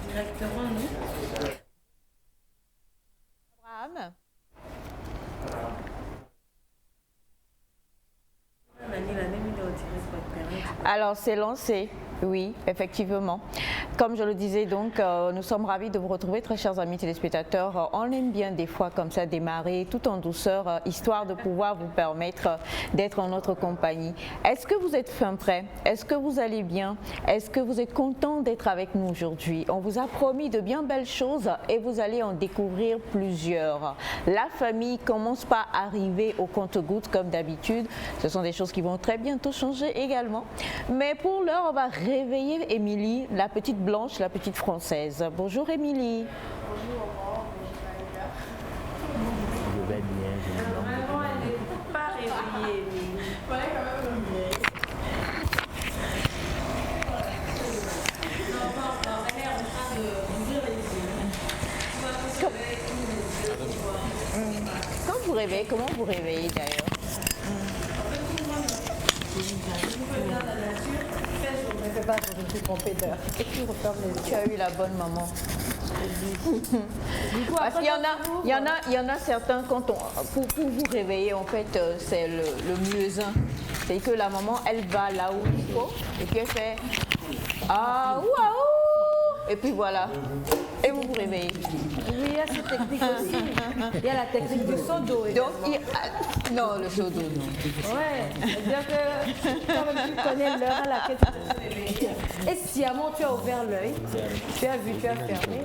Directement, nous. Abraham. Alors, c'est lancé, oui, effectivement. Comme je le disais, donc, nous sommes ravis de vous retrouver, très chers amis téléspectateurs. On aime bien des fois comme ça démarrer tout en douceur, histoire de pouvoir vous permettre d'être en notre compagnie. Est-ce que vous êtes fin prêt? Est-ce que vous allez bien? Est-ce que vous êtes content d'être avec nous aujourd'hui? On vous a promis de bien belles choses et vous allez en découvrir plusieurs. La famille commence par arriver au compte-gouttes comme d'habitude. Ce sont des choses qui vont très bientôt changer également. Mais pour l'heure, on va réveiller Émilie, la petite Blanche, la petite Française. Bonjour Émilie. Bonjour Aurore, bonjour Aïda. Je vais bien, je vais bien. Vraiment, elle n'est pas réveillée, Émilie. Ouais, quand même réveillée. Non, pas encore. Elle est en train d'ouvrir les yeux. Quand vous réveillez, comment vous réveillez d'ailleurs? Je ne sais pas, je me suis trompée d'heure. Et tu refermes les yeux. Tu as eu la bonne maman. Parce qu'il y en a certains, quand pour vous réveiller, en fait, c'est le mieux-un. C'est que la maman, elle va là où il faut, et puis elle fait « Ah, waouh !» Et puis voilà. Et vous vous réveillez. Oui, il y a cette technique aussi. Il y a la technique du seau d'eau. Donc, non, le seau d'eau, non. Ouais, c'est-à-dire que quand même tu connais l'heure à laquelle tu te réveilles. Et sciemment tu as ouvert l'œil, tu as vu, tu as fermé.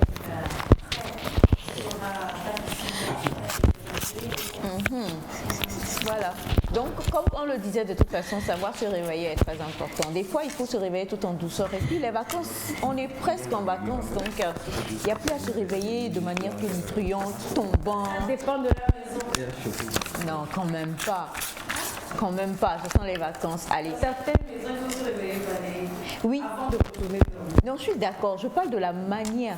Voilà. Donc, comme on le disait, de toute façon, savoir se réveiller est très important. Des fois, il faut se réveiller tout en douceur. Et puis, les vacances, on est presque en vacances. Donc, il n'y a plus à se réveiller de manière tonitruante, tombant. Ça dépend de la maison. Non, quand même pas. Quand même pas. Ce sont les vacances. Allez. Certaines maisons, ils vont se réveiller Oui. avant de retourner. Non, je suis d'accord. Je parle de la manière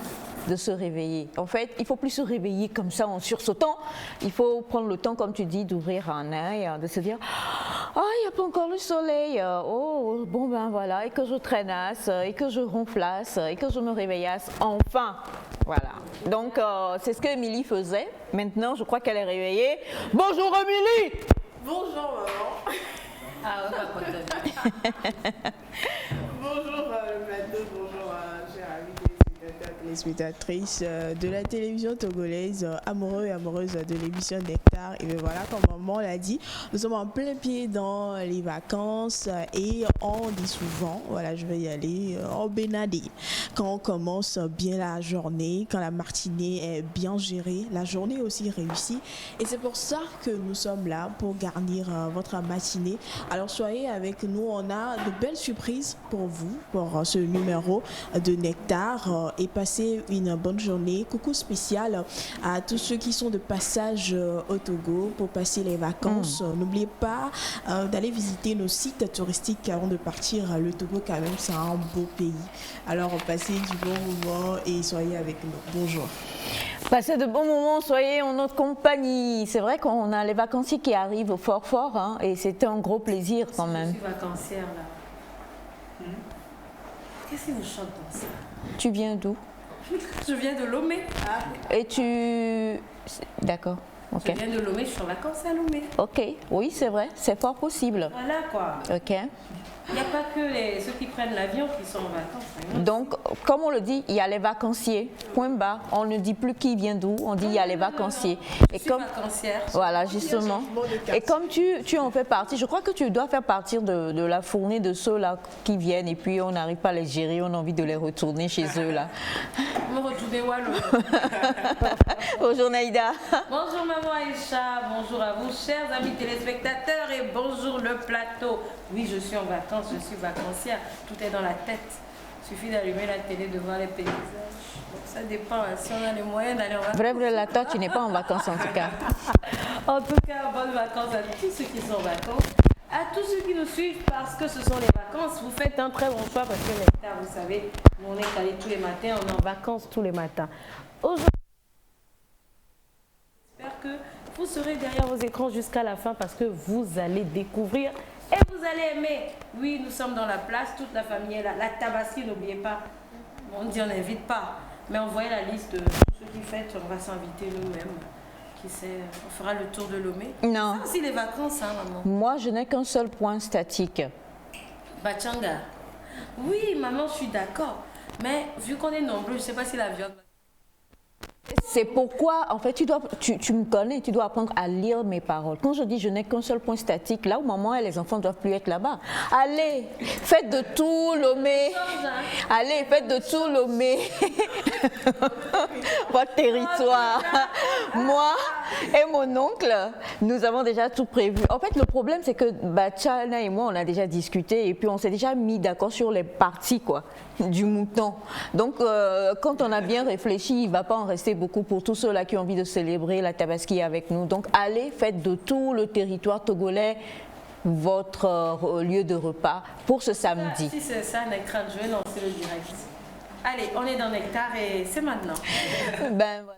de se réveiller. En fait, il ne faut plus se réveiller comme ça en sursautant. Il faut prendre le temps, comme tu dis, d'ouvrir un œil, de se dire « Ah, il n'y a pas encore le soleil. Oh, bon ben voilà. » Et que je traînasse, et que je ronflasse, et que je me réveillasse. Enfin, voilà. Donc, c'est ce que Émilie faisait. Maintenant, je crois qu'elle est réveillée. Bonjour Émilie! Bonjour maman. Ah, ouais, pas Bonjour le plateau, bonjour chers amis téléspectatrices de la télévision togolaise, amoureux et amoureuses de l'émission Nectar. Et bien voilà, comme maman l'a dit, nous sommes en plein pied dans les vacances et on dit souvent, voilà, je vais y aller en bénadé. Quand on commence bien la journée, quand la matinée est bien gérée, la journée est aussi réussie. Et c'est pour ça que nous sommes là pour garnir votre matinée. Alors soyez avec nous, on a de belles surprises pour vous, pour ce numéro de Nectar, et passez une bonne journée. Coucou spécial à tous ceux qui sont de passage au Togo pour passer les vacances. N'oubliez pas d'aller visiter nos sites touristiques avant de partir. Le Togo quand même c'est un beau pays. Alors passez du bon moment et soyez avec nous. Bonjour. Passez de bons moments, soyez en notre compagnie. C'est vrai qu'on a les vacanciers qui arrivent fort fort, hein, et c'était un gros plaisir quand même. Je suis vacancière là. Qu'est-ce qui vous chante dans ça? Tu viens d'où? Je viens de Lomé. Ah. Et tu... D'accord, ok. Je viens de Lomé, je suis en vacances à Lomé. Ok, oui c'est vrai, c'est fort possible. Voilà quoi. Ok. Il n'y a pas que ceux qui prennent l'avion qui sont en vacances. Hein. Donc, comme on le dit, il y a les vacanciers, point bas. On ne dit plus qui vient d'où, on dit il y a les vacanciers. Je suis vacancière. Voilà, justement. Et comme tu en fais partie, je crois que tu dois faire partie de la fournée de ceux-là qui viennent et puis on n'arrive pas à les gérer, on a envie de les retourner chez eux là. Me retourner Wallo. Bonjour Naïda. Bonjour maman Aïcha, bonjour à vous chers amis téléspectateurs et bonjour le plateau. Oui, je suis en vacances, je suis vacancière, tout est dans la tête. Il suffit d'allumer la télé, de voir les paysages. Donc ça dépend, hein, si on a les moyens d'aller en vacances. Vrai, là, toi, tu n'es pas en vacances en tout cas. En tout cas, bonnes vacances à tous ceux qui sont en vacances, à tous ceux qui nous suivent parce que ce sont les vacances. Vous faites un très bon choix parce que Nectar, vous savez, nous on est calés tous les matins, on est en vacances tous les matins. Aujourd'hui, j'espère que vous serez derrière vos écrans jusqu'à la fin parce que vous allez découvrir et vous allez aimer. Oui, nous sommes dans la place, toute la famille est là. La Tabaski, n'oubliez pas, on dit on n'invite pas, mais envoyez la liste de ceux qui fêtent, on va s'inviter nous-mêmes. Qui sait, on fera le tour de Lomé. Non. Ça aussi les vacances, hein, maman. Moi, je n'ai qu'un seul point statique. Bachanga. Oui, maman, je suis d'accord. Mais vu qu'on est nombreux, je ne sais pas si la viande... C'est pourquoi, en fait, tu me connais, tu dois apprendre à lire mes paroles. Quand je dis je n'ai qu'un seul point statique, là où maman et les enfants ne doivent plus être là-bas. Allez, faites de tout Lomé. Allez, faites de tout Lomé. Votre territoire. Moi et mon oncle, nous avons déjà tout prévu. En fait, le problème, c'est que Chana et moi, on a déjà discuté et puis on s'est déjà mis d'accord sur les parties, quoi, du mouton. Donc, quand on a bien réfléchi, il ne va pas en rester beaucoup pour tous ceux-là qui ont envie de célébrer la Tabaski avec nous. Donc, allez, faites de tout le territoire togolais votre lieu de repas pour ce samedi. Si c'est ça, Nectar, je vais lancer le direct. Allez, on est dans Nectar et c'est maintenant. Ben voilà.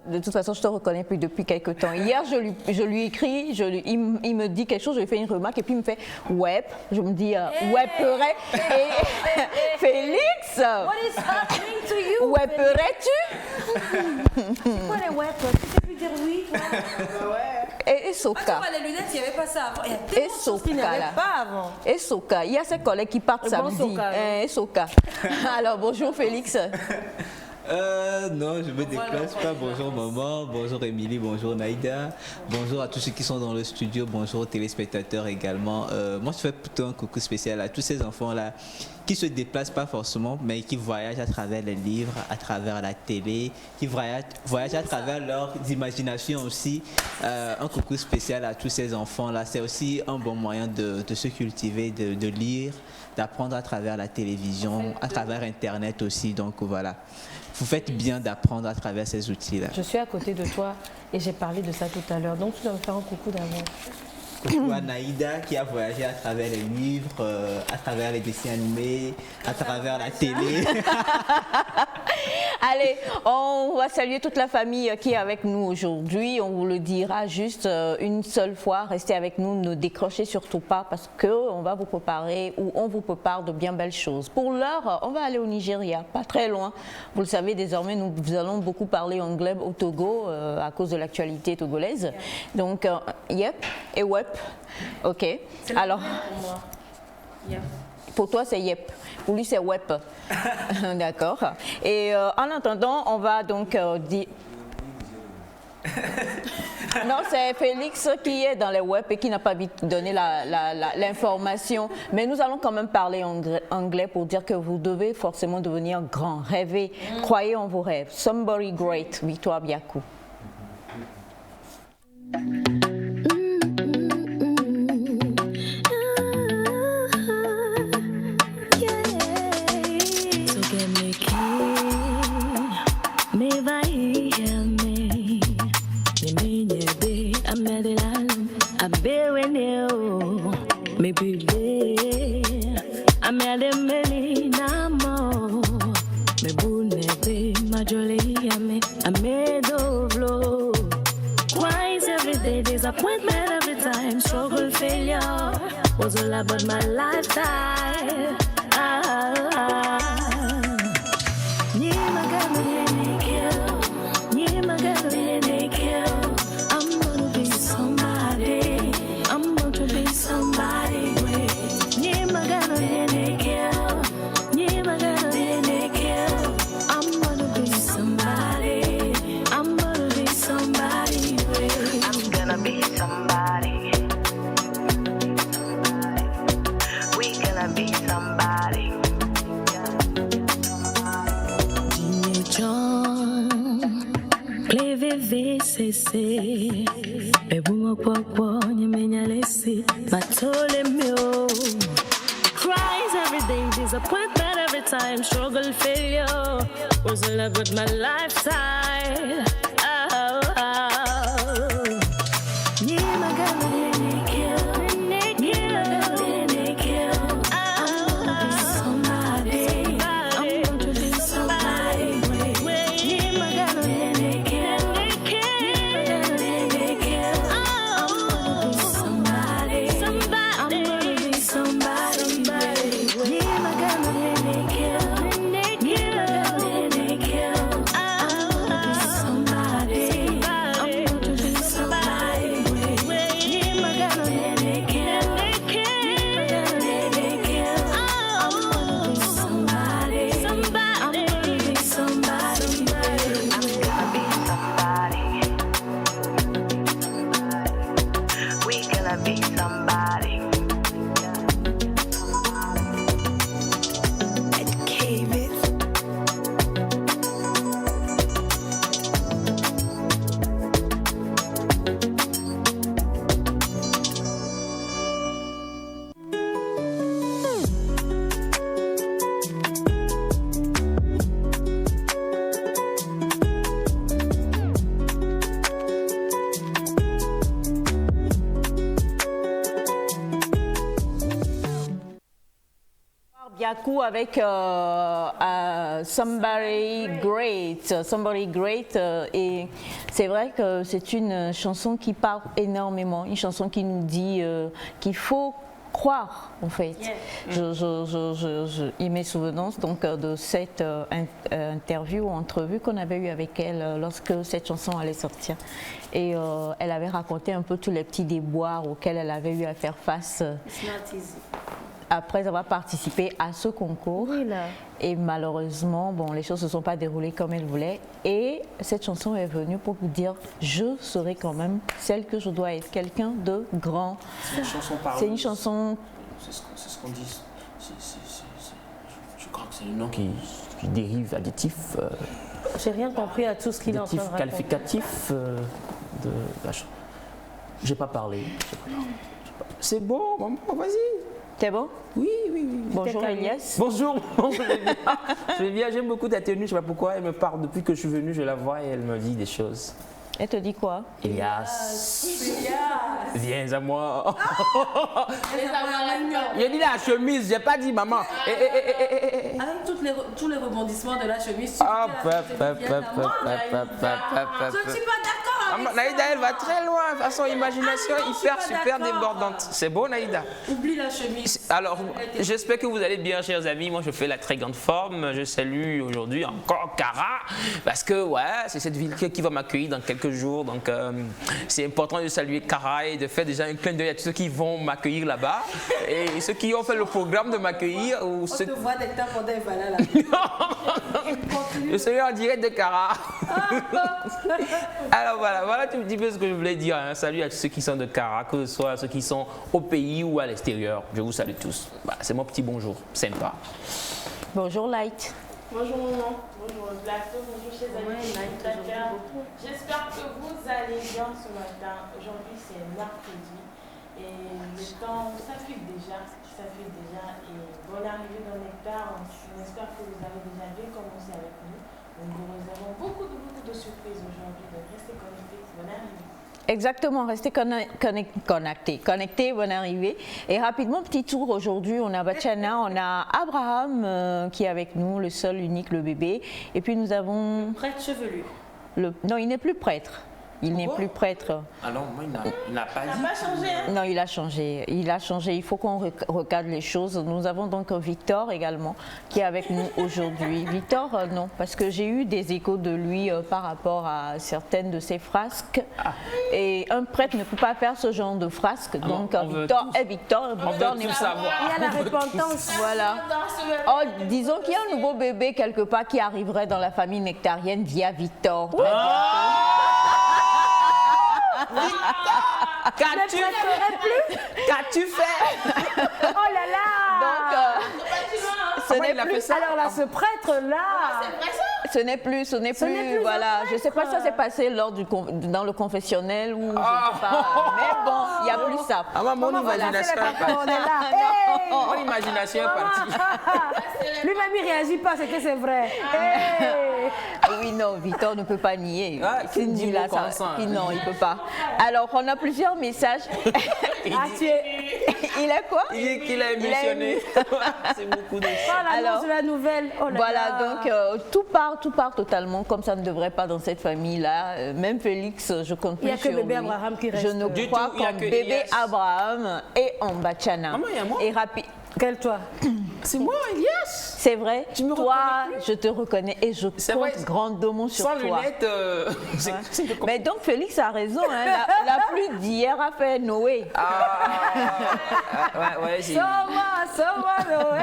De toute façon, je te reconnais plus depuis quelques temps. Hier, je lui écris, il me dit quelque chose, je lui fais une remarque et puis il me fait « ouais ». Je me dis « ouais, peurais ». Et Félix, What is happening to you? ouais, peurais-tu? C'est quoi les ouais? Tu sais plus dire oui, toi? Et Soka. Ah, tu vois, les lunettes, il n'y avait pas ça avant. Il y a tellement de choses qu'il n'y avait pas avant. Et Soka. Il y a ses collègues qui partent samedi. Soka, Et Soka. Alors, bonjour Félix. Non, je me déplace pas. Bonjour maman, bonjour Émilie, bonjour Naïda, bonjour à tous ceux qui sont dans le studio, bonjour aux téléspectateurs également. Moi, je fais plutôt un coucou spécial à tous ces enfants-là qui se déplacent pas forcément, mais qui voyagent à travers les livres, à travers la télé, qui voyagent à travers leurs imaginations aussi. Un coucou spécial à tous ces enfants-là. C'est aussi un bon moyen de se cultiver, de lire, d'apprendre à travers la télévision, à travers Internet aussi. Donc voilà. Vous faites bien d'apprendre à travers ces outils-là. Je suis à côté de toi et j'ai parlé de ça tout à l'heure. Donc tu dois me faire un coucou d'abord. Coucou à Naïda qui a voyagé à travers les livres, à travers les dessins animés, à travers la télé. Allez, on va saluer toute la famille qui est avec nous aujourd'hui. On vous le dira juste une seule fois. Restez avec nous, ne décrochez surtout pas parce qu'on va vous préparer ou on vous prépare de bien belles choses. Pour l'heure, on va aller au Nigeria, pas très loin. Vous le savez, désormais, nous allons beaucoup parler anglais au Togo à cause de l'actualité togolaise. Donc, yep et wep. Ok. Alors, pour moi. Yep. Pour toi, c'est yep. Pour lui, c'est wep. D'accord. Et en attendant, on va donc dire... Non, c'est Félix qui est dans les web et qui n'a pas vite donné l'information. Mais nous allons quand même parler anglais pour dire que vous devez forcément devenir grand, rêver, croyez en vos rêves. Somebody great, Victoire Biakou. Me bébé, amède me namo, me bounebe, ma jolie amé, amedo vlo. Cries every day, disappointment every time, struggle, failure, was all about my lifestyle. Ni magano ni kill, ni magano ni kill. I'm gonna be somebody. I'm gonna be somebody. Ni magano ni kill, ni magano ni kill. I'm gonna be somebody. I'm gonna be somebody. I'm gonna be somebody. We gonna be somebody. Dine John, play VVCC. Bebu mokpokpo nyemenya lesi matole mio. Cries every day, disappointment every time, struggle, failure was all about my lifestyle. coup avec Somebody Great, et c'est vrai que c'est une chanson qui parle énormément, une chanson qui nous dit qu'il faut croire en fait. Il m'est souvenance donc de cette interview ou entrevue qu'on avait eue avec elle lorsque cette chanson allait sortir, et elle avait raconté un peu tous les petits déboires auxquels elle avait eu à faire face après avoir participé à ce concours. Oui, là. Et malheureusement, bon, les choses ne se sont pas déroulées comme elle voulait. Et cette chanson est venue pour vous dire, je serai quand même celle que je dois être, quelqu'un de grand. C'est une chanson parole. C'est une chanson... C'est ce qu'on dit. Je crois que c'est le nom qui dérive additif. J'ai rien compris à tout ce qu'il est en train de raconter. Qualificatif de la chanson. J'ai pas parlé. C'est bon, maman, vas-y. C'est bon? Oui. Bonjour Elias. Bonjour, je vais bien. Je vais bien, j'aime beaucoup ta tenue, je ne sais pas pourquoi. Elle me parle depuis que je suis venu, je la vois et elle me dit des choses. Elle te dit quoi? Elias, viens à moi. J'ai dit la chemise, j'ai pas dit maman. Avec tous les rebondissements de la chemise, je ne suis pas d'accord. Naïda, elle va très loin. De toute façon, imagination hyper super débordante. C'est beau, Naïda? Oublie la chemise. Alors, j'espère que vous allez bien, chers amis. Moi, je fais la très grande forme. Je salue aujourd'hui encore Cara, parce que, ouais, c'est cette ville qui va m'accueillir dans quelques jours. Donc, c'est important de saluer Cara et de faire déjà un clin d'œil à tous ceux qui vont m'accueillir là-bas. Et ceux qui ont fait le programme de m'accueillir. On te voit dès que t'as pendant un balai là. Je serai en direct de Cara. Alors voilà tout un petit peu ce que je voulais dire. Hein. Salut à tous ceux qui sont de Cara, que ce soit ceux qui sont au pays ou à l'extérieur. Je vous salue tous. Voilà, c'est mon petit bonjour, sympa. Bonjour Light. Bonjour maman, bonjour le plateau, bonjour chers amis téléspectateurs. J'espère que vous allez bien ce matin. Aujourd'hui c'est mercredi et le temps s'affûte déjà. Et bonne arrivée dans Nectar. On espère que vous avez déjà bien commencé avec nous. Donc nous avons beaucoup de surprises aujourd'hui, donc restez connectés. Bonne arrivée. Exactement, restez connectés, bonne arrivée. Et rapidement, petit tour aujourd'hui, on a Bachana, on a Abraham qui est avec nous, le seul, unique, le bébé. Et puis nous avons... Prêtre chevelu. Non, il n'est plus prêtre. Il n'est plus prêtre. Alors, moi, il n'a pas dit. Il n'a pas changé, hein? Non, il a changé. Il faut qu'on recadre les choses. Nous avons donc Victor également qui est avec nous aujourd'hui. Victor, non, parce que j'ai eu des échos de lui par rapport à certaines de ses frasques. Et un prêtre ne peut pas faire ce genre de frasques. Donc, Victor est Victor. Victor n'est pas. Savoir. Il y a la repentance. Voilà. Oh, disons qu'il y a un nouveau bébé quelque part qui arriverait dans la famille nectarienne via Victor. Qu'as-tu fait? Oh là là. Donc, ce n'est plus. Alors là, ce prêtre-là. Ce n'est plus, voilà. Je ne sais pas si ça s'est passé dans le confessionnel ou je ne sais pas. Mais bon, il n'y a plus ça. Ah, mon imagination est partie. On est là. Mon imagination est partie. Lui-même, il ne réagit pas, c'est que c'est vrai. Oui, non, Victor ne peut pas nier. Ah, Il dit là, ça. Non, il ne peut pas. Alors, on a plusieurs messages. Il est quoi? Il dit qu'il a émissionné. C'est beaucoup de choses. Alors, de la nouvelle. Oh là voilà, là. donc tout part totalement comme ça ne devrait pas dans cette famille-là. Même Félix, je compte plus sur lui. Il n'y a que bébé Abraham qui reste. Je ne crois qu'en bébé Abraham et en Bachana. Maman, il y a moi. Et rapide. Quel toi? C'est moi, Elias. C'est vrai. Tu me toi, reconnais plus? je te reconnais et je C'est compte vrai. grandement sur Sans toi. lunettes, c'est Mais donc Félix a raison. Hein, la pluie d'hier a fait Noé. ouais, j'ai... Sauve-moi, Noé.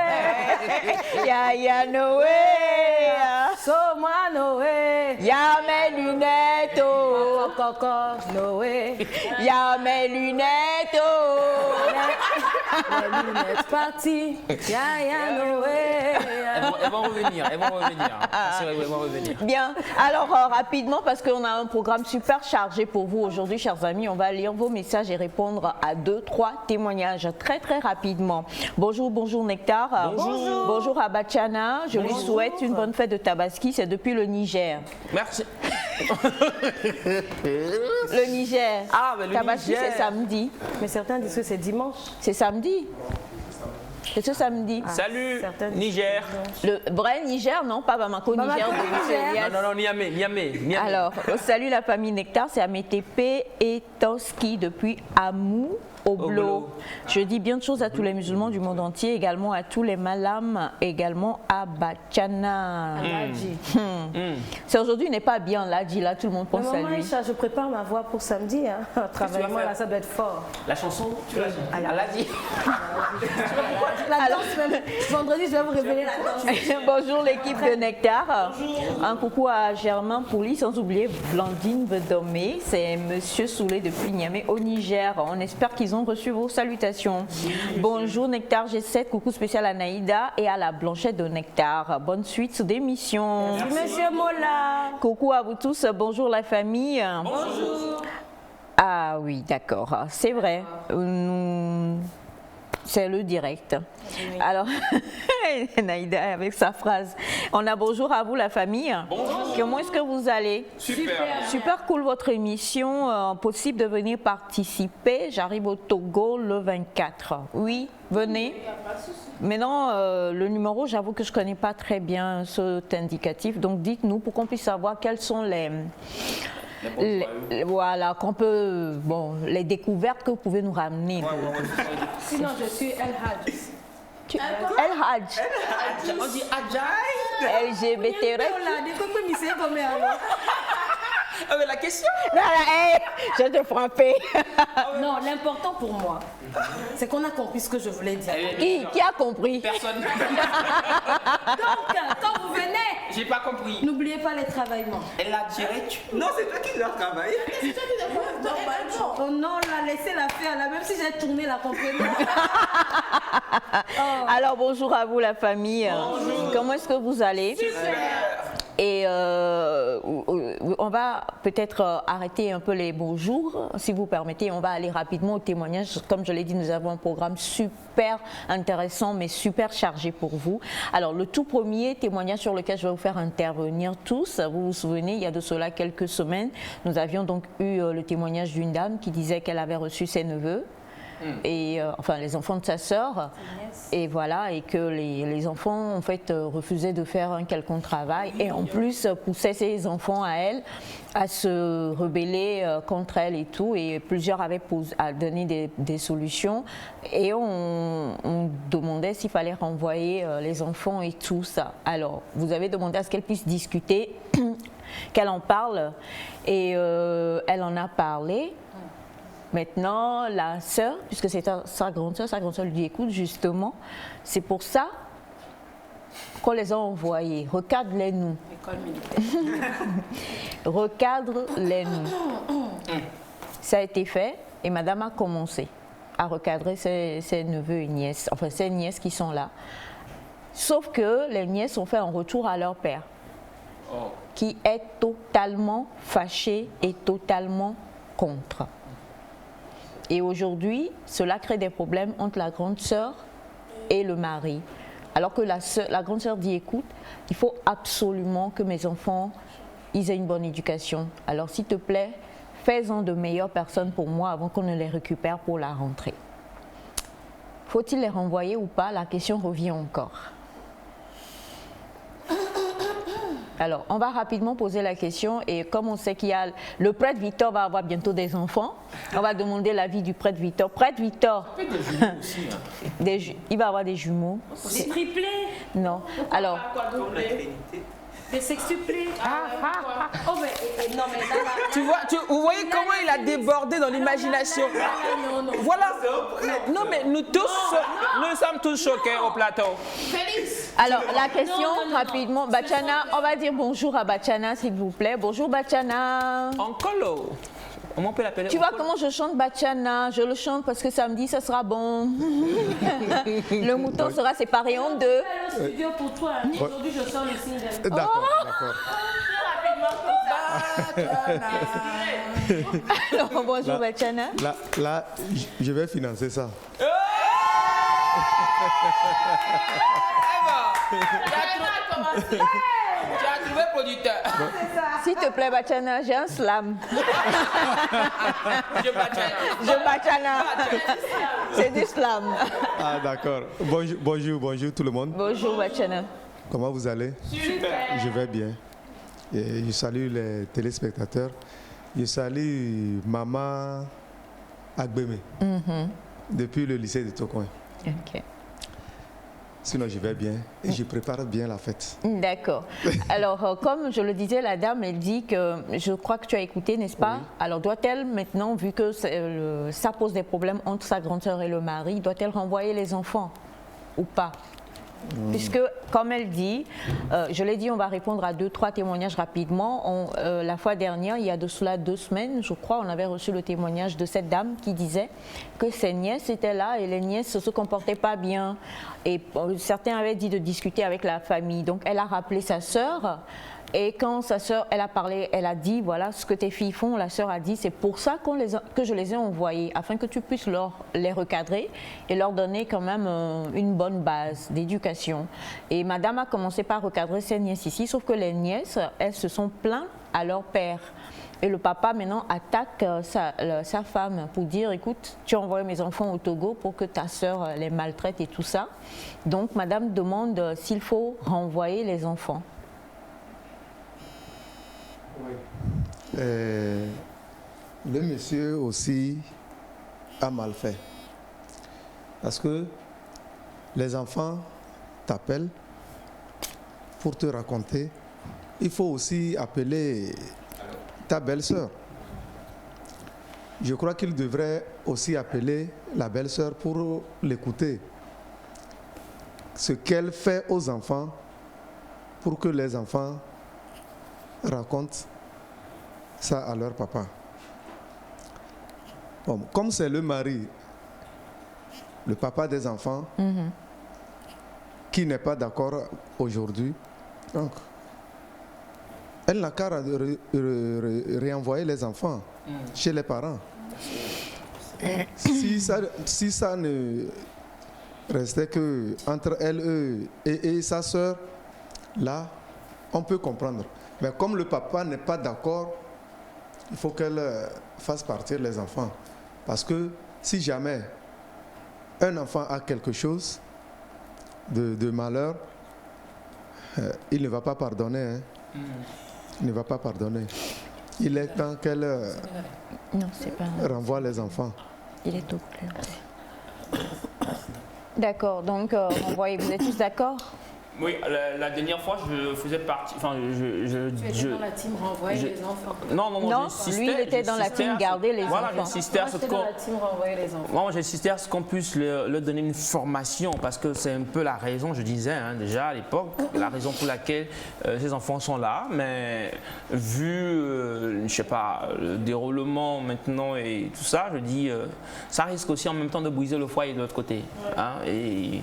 Ya Noé. Sauve-moi, Noé. Ya mes lunettes. Oh. Coco, Noé. Ya mes lunettes. Oh. Les lunettes parties. Ya Noé. Elles vont revenir. Elles vont revenir. Bien. Alors, rapidement, parce qu'on a un programme super chargé pour vous aujourd'hui, chers amis, on va lire vos messages et répondre à 2-3 témoignages très, très rapidement. Bonjour Nectar. Bonjour à Bachana. Je lui souhaite une bonne fête de Tabaski. C'est depuis le Niger. Merci. Le Niger. Ah, mais le Tabaski, Niger. c'est samedi. Mais certains disent que c'est dimanche. C'est samedi. Qu'est-ce que ça me dit? Salut, certaines- Niger. Le vrai Niger, non, pas Bamako, Bamako, Niger. de Niger. Monsieur Elias. Non, Niamey. Alors, salut la famille Nectar, c'est Amétépé et Toski depuis Amou. Oblo. Oblo. Je dis bien de choses à tous les musulmans du monde entier, également à tous les malams, également à Bachana. C'est aujourd'hui n'est pas bien là, dit là, tout le monde pense à Maman lui. Aïcha, je prépare ma voix pour samedi. Hein. Travaille-moi faire là, ça doit être fort. La chanson, tu l'as dit. Elle l'a dit. La danse même. Vendredi, je vais vous révéler la danse. Bonjour l'équipe de Nectar. Un coucou à Germain Pouli, sans oublier Blandine Vedomé. C'est Monsieur Soulé depuis Niamey au Niger. On espère qu'ils ont reçu vos salutations. Bonjour Nectar G7, coucou spécial à Naïda et à la Blanchette de Nectar. Bonne suite d'émission. Monsieur Mola. Coucou à vous tous, bonjour la famille. Bonjour. Ah oui, d'accord, c'est vrai. C'est le direct. Alors, Naïda avec sa phrase. On a bonjour à vous la famille. Bonjour. Comment est-ce que vous allez? Super. Super cool votre émission. Possible de venir participer. J'arrive au Togo le 24. Oui, venez. Mais non, le numéro, j'avoue que je ne connais pas très bien cet indicatif. Donc dites-nous pour qu'on puisse savoir quels sont voilà, qu'on peut, bon, les découvertes que vous pouvez nous ramener. Sinon, je suis El Hadj. El Hadj. On dit Adjaï. LGBT. Ah, mais la question. Je vais te frapper. Non, l'important pour moi, c'est qu'on a compris ce que je voulais dire. Qui a compris? Personne. Donc, quand vous venez, J'ai pas compris. n'oubliez pas les travaillements. Elle a tiré. Non, c'est toi qui dois travailler. Oh non, laissez-la faire là, même si j'ai tourné la comprenez. Alors bonjour à vous la famille. Comment est-ce que vous allez? Et on va peut-être arrêter un peu les bonjours, si vous permettez. On va aller rapidement au témoignage. Comme je l'ai dit, nous avons un programme super intéressant, mais super chargé pour vous. Alors, le tout premier témoignage sur lequel je vais vous faire intervenir tous, vous vous souvenez, il y a de cela quelques semaines, nous avions donc eu le témoignage d'une dame qui disait qu'elle avait reçu ses neveux. Et enfin les enfants de sa sœur, et voilà, et que les enfants en fait refusaient de faire un quelconque travail et en plus poussaient ses enfants à elle à se rebeller contre elle et tout, et plusieurs avaient donné des solutions et on demandait s'il fallait renvoyer les enfants et tout ça. Alors vous avez demandé à ce qu'elle puisse discuter, qu'elle en parle, et elle en a parlé. Maintenant, la sœur, puisque c'est sa grande sœur lui dit, écoute, justement, c'est pour ça qu'on les a envoyés. Recadre-les-nous. Recadre-les-nous. Ça a été fait et madame a commencé à recadrer ses neveux et nièces, enfin ses nièces qui sont là. Sauf que les nièces ont fait un retour à leur père, qui est totalement fâché et totalement contre. Et aujourd'hui, cela crée des problèmes entre la grande sœur et le mari. Alors que la grande sœur dit, écoute, il faut absolument que mes enfants ils aient une bonne éducation. Alors s'il te plaît, fais-en de meilleures personnes pour moi avant qu'on ne les récupère pour la rentrée. Faut-il les renvoyer ou pas? La question revient encore. Alors, on va rapidement poser la question, et comme on sait qu'il y a le prêtre Victor va avoir bientôt des enfants, on va demander l'avis du prêtre Victor. Prêtre Victor, il va avoir des jumeaux. Des triplés, Non. Alors, des sextuplés. Oh, mais non, mais là, Vous voyez comment il a débordé dans l'imagination. Voilà. Non, mais nous sommes tous choqués au plateau. alors la question rapidement, Bachana, on va dire bonjour à Bachana s'il vous plaît. Bonjour Bachana. Ankolo. Comment on peut l'appeler? Tu vois comment je chante Bachana? Je le chante parce que samedi, ça sera bon. Le mouton sera séparé en deux. je vais au studio pour toi. Hein. Aujourd'hui, je sors le single. D'accord, d'accord. Alors, bonjour Bachana. Là, je vais financer ça. Tu as trouvé producteur. S'il te plaît, Bachana, j'ai un slam. Je bachana. Je Bachana. C'est du slam. Ah, d'accord. Bonjour tout le monde. Bonjour, Bachana. Comment vous allez? Super. Je vais bien. Et je salue les téléspectateurs. Je salue Maman Agbeme, depuis le lycée de Tokoin. Ok. Sinon, je vais bien et je prépare bien la fête. D'accord. Alors, comme je le disais, la dame, elle dit que, je crois que tu as écouté, n'est-ce pas? Oui. Alors, doit-elle maintenant, vu que ça pose des problèmes entre sa grande sœur et le mari, doit-elle renvoyer les enfants ou pas? Puisque, comme elle dit, je l'ai dit, on va répondre à 2-3 témoignages rapidement. La fois dernière, il y a de cela 2 semaines, je crois, on avait reçu le témoignage de cette dame qui disait que ses nièces étaient là et les nièces ne se comportaient pas bien. Et certains avaient dit de discuter avec la famille. Donc, elle a rappelé sa sœur. Et quand sa sœur, elle a parlé, elle a dit, voilà ce que tes filles font, la sœur a dit, c'est pour ça que je les ai envoyées, afin que tu puisses les recadrer et leur donner quand même une bonne base d'éducation. Et madame a commencé par recadrer ses nièces ici, sauf que les nièces, elles se sont plaintes à leur père. Et le papa maintenant attaque sa femme pour dire, écoute, tu as envoyé mes enfants au Togo pour que ta sœur les maltraite et tout ça. Donc madame demande s'il faut renvoyer les enfants. Le monsieur aussi a mal fait. Parce que les enfants t'appellent pour te raconter. Il faut aussi appeler ta belle-sœur. Je crois qu'il devrait aussi appeler la belle-sœur pour l'écouter. Ce qu'elle fait aux enfants pour que les enfants racontent ça à leur papa. Bon, comme c'est le mari, le papa des enfants, qui n'est pas d'accord aujourd'hui, donc elle n'a qu'à réenvoyer les enfants chez les parents. Si ça ne restait que entre elle et sa sœur, là, on peut comprendre. Mais comme le papa n'est pas d'accord, il faut qu'elle fasse partir les enfants. Parce que si jamais un enfant a quelque chose de malheur, il ne va pas pardonner. Il ne va pas pardonner. Il est temps qu'elle renvoie les enfants. Il est au clair. D'accord, donc renvoyez, vous êtes tous d'accord? Oui, la dernière fois, je faisais partie. Enfin, Tu étais dans la team renvoyer les enfants. Non, lui, il était dans la team garder les enfants. Voilà, j'insistais à ce dans la team renvoyer les enfants. Moi, j'insistais à ce qu'on puisse leur donner une formation, parce que c'est un peu la raison, je disais déjà à l'époque, la raison pour laquelle ces enfants sont là. Mais vu, je sais pas, le déroulement maintenant et tout ça, je dis, ça risque aussi en même temps de briser le foyer de l'autre côté. Hein, et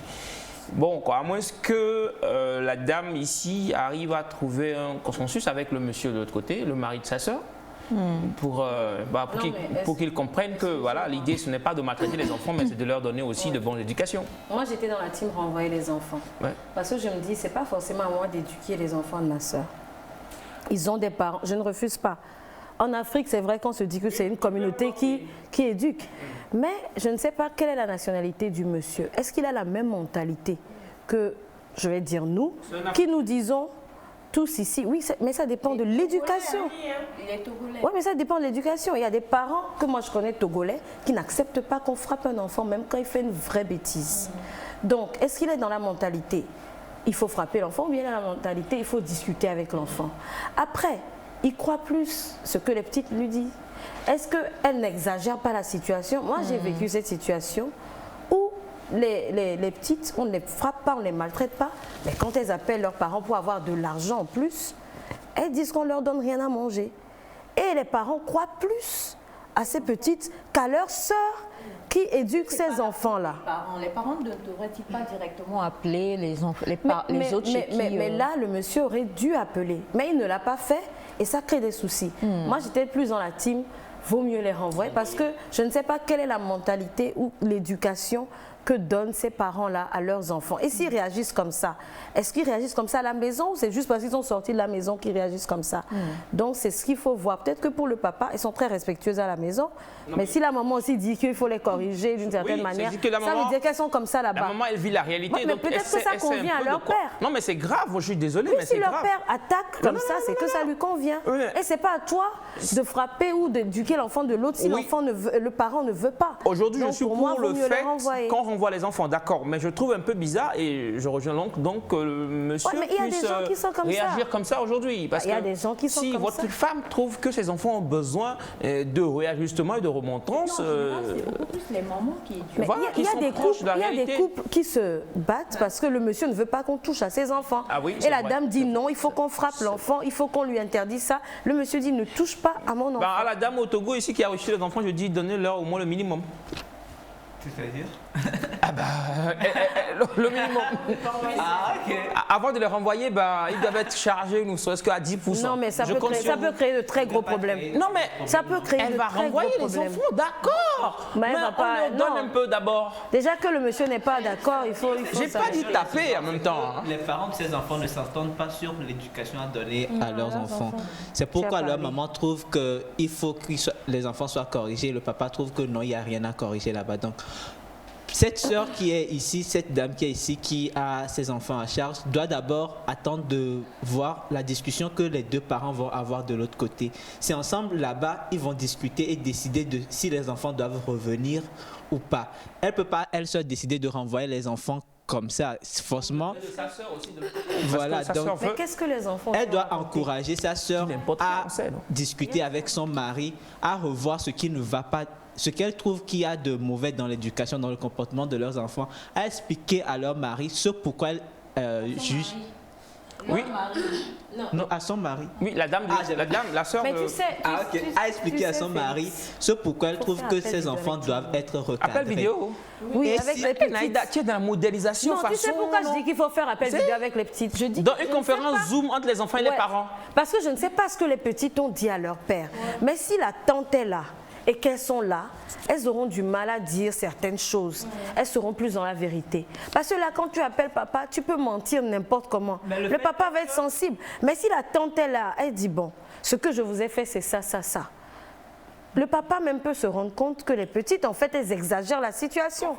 bon, quoi, à moins que la dame ici arrive à trouver un consensus avec le monsieur de l'autre côté, le mari de sa sœur, pour qu'ils comprennent que voilà, l'idée ce n'est pas de maltraiter les enfants, mais c'est de leur donner aussi de bonnes éducations. Moi, j'étais dans la team renvoyer les enfants. Ouais. Parce que je me dis, c'est pas forcément à moi d'éduquer les enfants de ma sœur. Ils ont des parents, je ne refuse pas. En Afrique, c'est vrai qu'on se dit que c'est une communauté qui éduque. Mais je ne sais pas quelle est la nationalité du monsieur. Est-ce qu'il a la même mentalité que, je vais dire nous, qui nous disons tous ici? Oui, mais ça dépend de l'éducation. Il est togolais. Oui, mais ça dépend de l'éducation. Il y a des parents que moi je connais togolais qui n'acceptent pas qu'on frappe un enfant même quand il fait une vraie bêtise. Donc, est-ce qu'il est dans la mentalité il faut frapper l'enfant, ou bien il a la mentalité il faut discuter avec l'enfant? Après, il croit plus ce que les petites lui disent. Est-ce qu'elle n'exagère pas la situation? Moi, j'ai vécu cette situation où les petites, on ne les frappe pas, on ne les maltraite pas, mais quand elles appellent leurs parents pour avoir de l'argent en plus, elles disent qu'on ne leur donne rien à manger. Et les parents croient plus à ces petites qu'à leurs sœurs qui éduquent ces enfants-là. Les parents ne devraient-ils pas directement appeler les autres chez qui mais là, le monsieur aurait dû appeler, mais il ne l'a pas fait et ça crée des soucis. Moi, j'étais plus dans la team, vaut mieux les renvoyer parce que je ne sais pas quelle est la mentalité ou l'éducation que donnent ces parents-là à leurs enfants. Et s'ils réagissent comme ça, est-ce qu'ils réagissent comme ça à la maison ou c'est juste parce qu'ils sont sortis de la maison qu'ils réagissent comme ça? Donc c'est ce qu'il faut voir. Peut-être que pour le papa, ils sont très respectueux à la maison, mais si la maman aussi dit qu'il faut les corriger d'une certaine manière, ça veut dire qu'elles sont comme ça là-bas. La maman, elle vit la réalité. Ouais, mais peut-être que ça convient à leur père. Non, mais c'est grave, je suis désolé, Oui, mais c'est si grave. leur père attaque comme ça, c'est que ça lui convient. Et c'est pas à toi de frapper ou d'éduquer l'enfant de l'autre si l'enfant ne veut, le parent ne veut pas. Aujourd'hui, je Donc, suis pour moi, le vaut mieux fait les renvoyer. qu'on renvoie les enfants, d'accord, mais je trouve un peu bizarre et je rejoins donc que le monsieur Ouais, mais il y a des puisse gens qui sont comme ça. réagir comme ça aujourd'hui. Parce Il y a que des gens qui sont si comme votre ça. femme trouve que ses enfants ont besoin de réajustement et de remontrance, C'est beaucoup plus les mamans qui éduquent. Mais voilà, il y a qui des sont proches couples, de la il y a des réalité. couples qui se battent parce que le monsieur ne veut pas qu'on touche à ses enfants. Ah oui, et c'est la vrai. dame dit non, il faut qu'on frappe l'enfant, il faut qu'on lui interdise ça. Le monsieur dit ne touche pas à mon enfant. Ben, à la dame au Togo ici qui a reçu les enfants, je dis donnez-leur au moins le minimum. C'est-à-dire? Le minimum. Ah, ok. Avant de les renvoyer, ben, ils doivent être chargés, nous serait-ce qu'à 10%. Non, mais ça Je peut, compte créer, sur ça peut créer de très gros problèmes. Non, mais Ça peut créer elle de va très gros renvoyer les problèmes. enfants, d'accord. Mais elle Mais va on pas- leur donne non. un peu d'abord. Déjà que le monsieur n'est pas d'accord, il faut J'ai pas dit taper en même temps. hein. Les parents de ces enfants ne s'entendent pas sur l'éducation à donner à leurs enfants. C'est pourquoi Tu as leur parlé. maman trouve qu'il faut que les enfants soient corrigés. Le papa trouve que non, il n'y a rien à corriger là-bas. Donc, cette sœur qui est ici, cette dame qui est ici, qui a ses enfants à charge, doit d'abord attendre de voir la discussion que les deux parents vont avoir de l'autre côté. C'est ensemble là-bas, ils vont discuter et décider de si les enfants doivent revenir ou pas. Elle ne peut pas, elle seule, décider de renvoyer les enfants comme ça, forcément. Voilà, donc Mais qu'est-ce que les enfants elle font doit à côté? encourager sa sœur N'importe à qui, on sait, non? discuter avec son mari, à revoir ce qui ne va pas, ce qu'elle trouve qu'il y a de mauvais dans l'éducation, dans le comportement de leurs enfants, à expliquer à leur mari ce pourquoi elle juge. Oui. Non, à son mari. Oui, la dame, la sœur. Mais tu sais, Ah, ok. À expliquer à son mari ce pourquoi elle trouve faire que appel ses vidéo enfants avec doivent être recadrés. Appel vidéo. Oui, Et avec si- les petites. Naïda, tu es dans la modélisation Non, tu sais façon, pourquoi non? je dis qu'il faut faire appel vidéo avec les petites? Je dis Dans je une ne sais conférence pas. Zoom entre les enfants et les Ouais. parents. Parce que je ne sais pas ce que les petites ont dit à leur père. Mais si la tante est là et qu'elles sont là, elles auront du mal à dire certaines choses. Elles seront plus dans la vérité. Parce que là, quand tu appelles papa, tu peux mentir n'importe comment. Le papa va être sensible. Mais si la tante est là, elle dit, bon, ce que je vous ai fait, c'est ça, ça, ça. Le papa même peut se rendre compte que les petites, en fait, elles exagèrent la situation.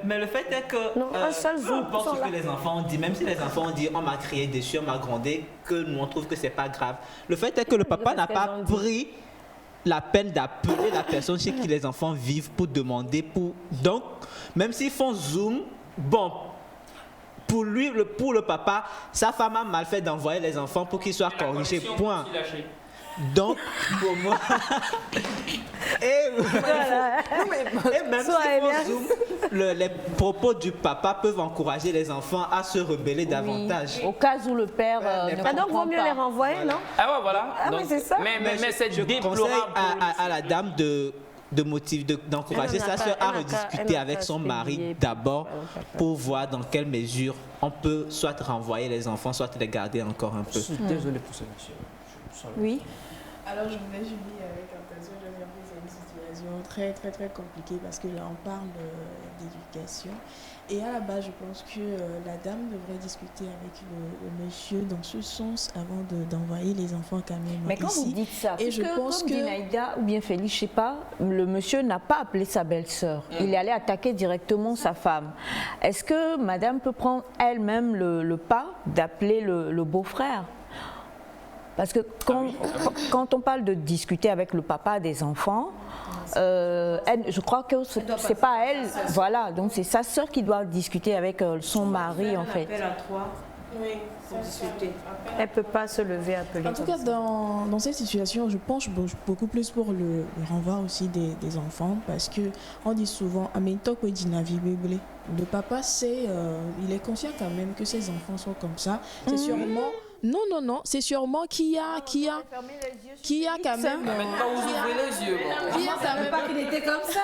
Mais le fait est que Non, un seul peu Zoom, importe ils sont ce que là. les enfants ont dit, même si les enfants ont dit on m'a crié dessus, on m'a grondé, que nous on trouve que c'est pas grave. Le fait est que le papa n'a pas pris la peine d'appeler la personne chez qui les enfants vivent pour demander pour. Donc, même s'ils font Zoom, bon. Pour lui, pour le papa, sa femme a mal fait d'envoyer les enfants pour qu'ils soient corrigés. Point. Donc, pour moi. et même Sois si bien. on zoom, les propos du papa peuvent encourager les enfants à se rebeller davantage. Au cas où le père ne Ah, donc, comprend vaut mieux pas. les renvoyer, non? Ah ouais, voilà. Ah, mais Donc, c'est ça. Mais c'est je conseille déplorable. à la dame d'encourager Elle n'a sa qu'à- soeur à elle n'a qu'à- rediscuter elle n'a avec qu'à son se mari payer, d'abord puis, voilà, pour voir dans quelle mesure on peut soit renvoyer les enfants, soit les garder encore un peu. Je suis désolé pour ce monsieur. Oui. Alors je voulais jubiler avec attention, je viens que c'est une situation très très très compliquée parce que là on parle d'éducation et à la base je pense que la dame devrait discuter avec le monsieur dans ce sens avant d'envoyer les enfants quand même Mais quand ici. vous dites ça, Et parce je que, pense comme dit que- Naïda ou bien Félix, je sais pas, le monsieur n'a pas appelé sa belle-sœur. Il est allé attaquer directement sa femme. Est-ce que madame peut prendre elle-même le pas d'appeler le beau-frère? Parce que quand on parle de discuter avec le papa des enfants, je crois que c'est pas elle, voilà, donc c'est sa sœur qui doit discuter avec son mari en fait. Oui, pour discuter. Elle ne peut pas se lever appeler. En tout cas, dans cette situation, je penche beaucoup plus pour le renvoi aussi des enfants parce que on dit souvent le papa, il est conscient quand même que ses enfants sont comme ça. C'est sûrement Non, non, non, c'est sûrement qu'il y a quand même... Maintenant, vous ouvrez les yeux. Je ne savais pas qu'il était comme ça.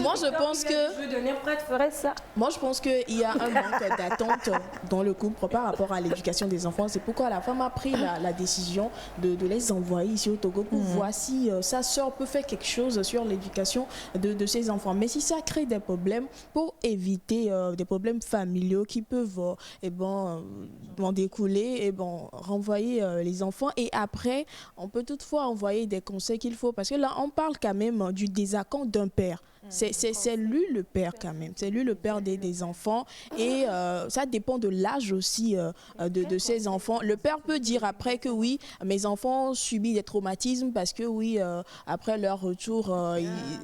Moi, je pense que... Je veux devenir prêtre, ferait ça. Moi, je pense qu'il y a un manque d'attente dans le couple par rapport à l'éducation des enfants. C'est pourquoi la femme a pris la décision de les envoyer ici au Togo pour voir si sa sœur peut faire quelque chose sur l'éducation de ses enfants. Mais si ça crée des problèmes, pour éviter des problèmes familiaux qui peuvent en découler, renvoyer les enfants. Et après, on peut toutefois envoyer des conseils qu'il faut. Parce que là, on parle quand même du désaccord d'un père. C'est lui le père quand même, c'est lui le père des enfants et ça dépend de l'âge aussi de ses enfants. Le père peut dire après que oui, mes enfants subissent des traumatismes parce que oui, après leur retour,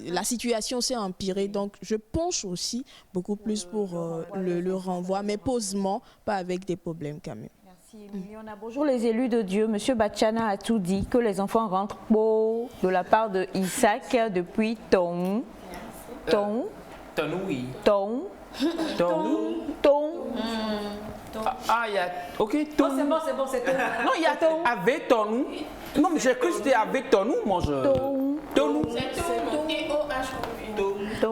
la situation s'est empirée. Donc je penche aussi beaucoup plus pour le renvoi, mais posément, pas avec des problèmes quand même. Merci Emiliona. Bonjour les élus de Dieu. Monsieur Bachana a tout dit, que les enfants rentrent beau de la part de Isaac depuis Ton. Oui. Ton. Ah, il y a... Ok, ton. Oh, c'est bon, c'est tout. Non, il y a ton. Avec ton. Non, mais j'ai cru que c'était avec ton, moi je... Ton.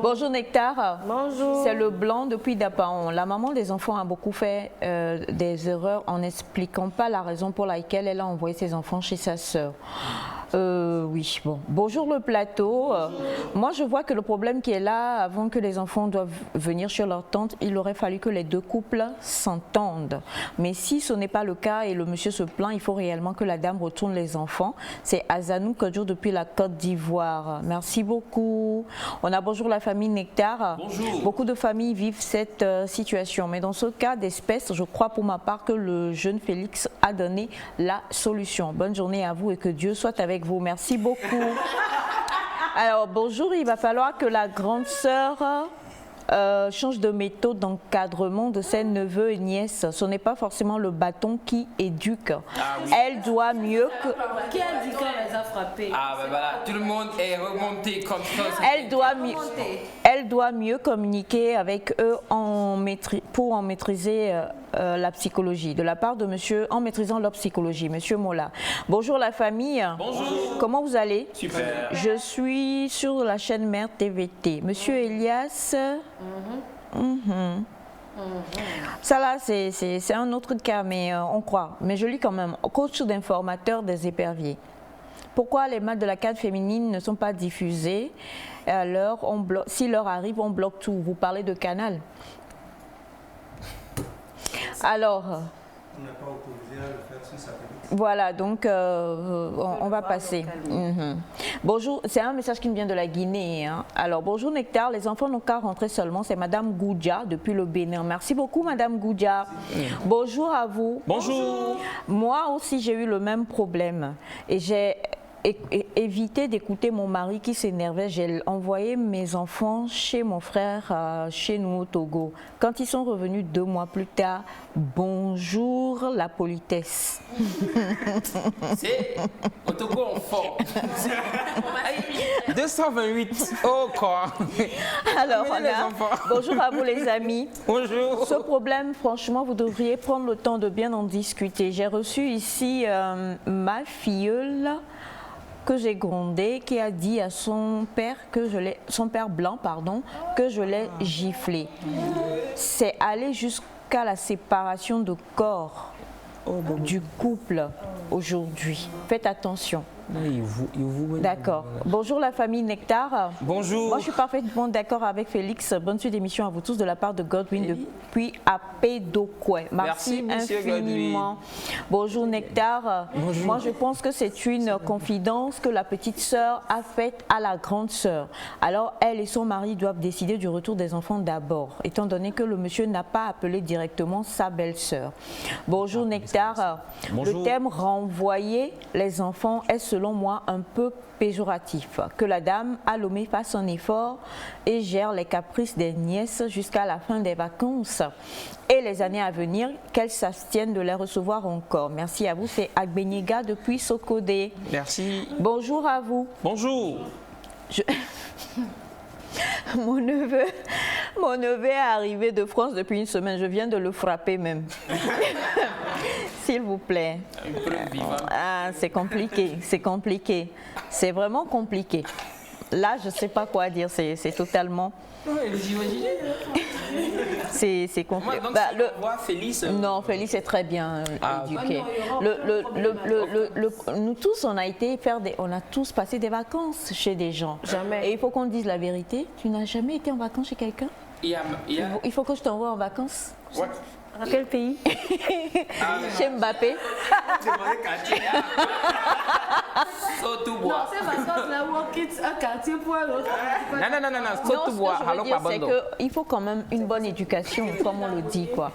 Bonjour Nectar. Bonjour. C'est le blanc depuis Dapaon. La maman des enfants a beaucoup fait des erreurs en n'expliquant pas la raison pour laquelle elle a envoyé ses enfants chez sa sœur. Oui, bon. Bonjour le plateau. Moi, je vois que le problème qui est là, avant que les enfants doivent venir chez leur tante, il aurait fallu que les deux couples s'entendent. Mais si ce n'est pas le cas et le monsieur se plaint, il faut réellement que la dame retourne les enfants. C'est Azanou Kodjo depuis la Côte d'Ivoire. Merci beaucoup. On a bonjour la famille Nectar. Bonjour. Beaucoup de familles vivent cette situation. Mais dans ce cas d'espèce, je crois pour ma part que le jeune Félix a donné la solution. Bonne journée à vous et que Dieu soit avec vous. Merci beaucoup. Alors, bonjour, il va falloir que la grande sœur change de méthode d'encadrement de ses neveux et nièces. Ce n'est pas forcément le bâton qui éduque. Ah oui. Elle doit mieux que... Qui a dit qu'elle les a frappés? Ah ben voilà, tout le monde est remonté contre ça. Elle doit mieux communiquer avec eux pour en maîtriser la psychologie. De la part de monsieur, en maîtrisant leur psychologie, monsieur Mola. Bonjour la famille. Bonjour. Comment vous allez? Super. Je suis sur la chaîne Mère TVT. Monsieur Elias... Ça là, c'est un autre cas, mais on croit. Mais je lis quand même. Coach d'informateur des éperviers. Pourquoi les matchs de la CAN féminine ne sont pas diffusés? Alors, si l'heure arrive, on bloque tout. Vous parlez de Canal. Alors... On n'est pas autorisé à le faire sur satellite. Voilà, donc on va passer. Bonjour, c'est un message qui me vient de la Guinée. Hein. Alors, bonjour Nectar, les enfants n'ont qu'à rentrer seulement. C'est Madame Goudja depuis le Bénin. Merci beaucoup Madame Goudja. Bonjour à vous. Bonjour. Moi aussi, j'ai eu le même problème. Et j'ai évité d'écouter mon mari qui s'énervait. J'ai envoyé mes enfants chez mon frère, chez nous au Togo. Quand ils sont revenus 2 mois plus tard, bonjour la politesse. C'est au Togo en forme. 228. Oh quoi. Alors, les enfants. Bonjour à vous les amis. Bonjour. Ce problème, franchement, vous devriez prendre le temps de bien en discuter. J'ai reçu ici ma filleule que j'ai grondé, qui a dit à son père son père blanc, pardon, que je l'ai giflé. C'est aller jusqu'à la séparation de corps du couple aujourd'hui. Faites attention. D'accord. Bonjour la famille Nectar. Bonjour. Moi je suis parfaitement d'accord avec Félix. Bonne suite d'émission à vous tous de la part de Godwin depuis Apedokwe. Merci infiniment. Bonjour Nectar. Bonjour. Moi je pense que c'est une confidence que la petite sœur a faite à la grande sœur. Alors elle et son mari doivent décider du retour des enfants d'abord, étant donné que le monsieur n'a pas appelé directement sa belle-sœur. Bonjour Nectar. Bonjour. Le thème renvoyer les enfants est selon moi un peu péjoratif. Que la dame Alomé fasse un effort et gère les caprices des nièces jusqu'à la fin des vacances et les années à venir, qu'elle s'abstienne de les recevoir encore. Merci à vous, c'est Agbenyega depuis Sokodé. Merci. Bonjour à vous. Bonjour. Mon neveu est arrivé de France depuis une semaine. Je viens de le frapper même. S'il vous plaît. Ah, c'est compliqué, c'est compliqué. C'est vraiment compliqué. Là, je ne sais pas quoi dire. C'est totalement... C'est compliqué. Donc, Bah, Félix. Non, Félix est très bien éduqué. Nous tous, on a tous passé des vacances chez des gens. Jamais. Et il faut qu'on dise la vérité. Tu n'as jamais été en vacances chez quelqu'un? Il faut que je t'envoie en vacances. Ouais. Dans quel pays? Chez Mbappé. Non, ces vacances-là, on quitte un quartier pour un autre. Non, ce que je veux dire, c'est qu'il faut quand même une bonne éducation, comme on le dit, quoi.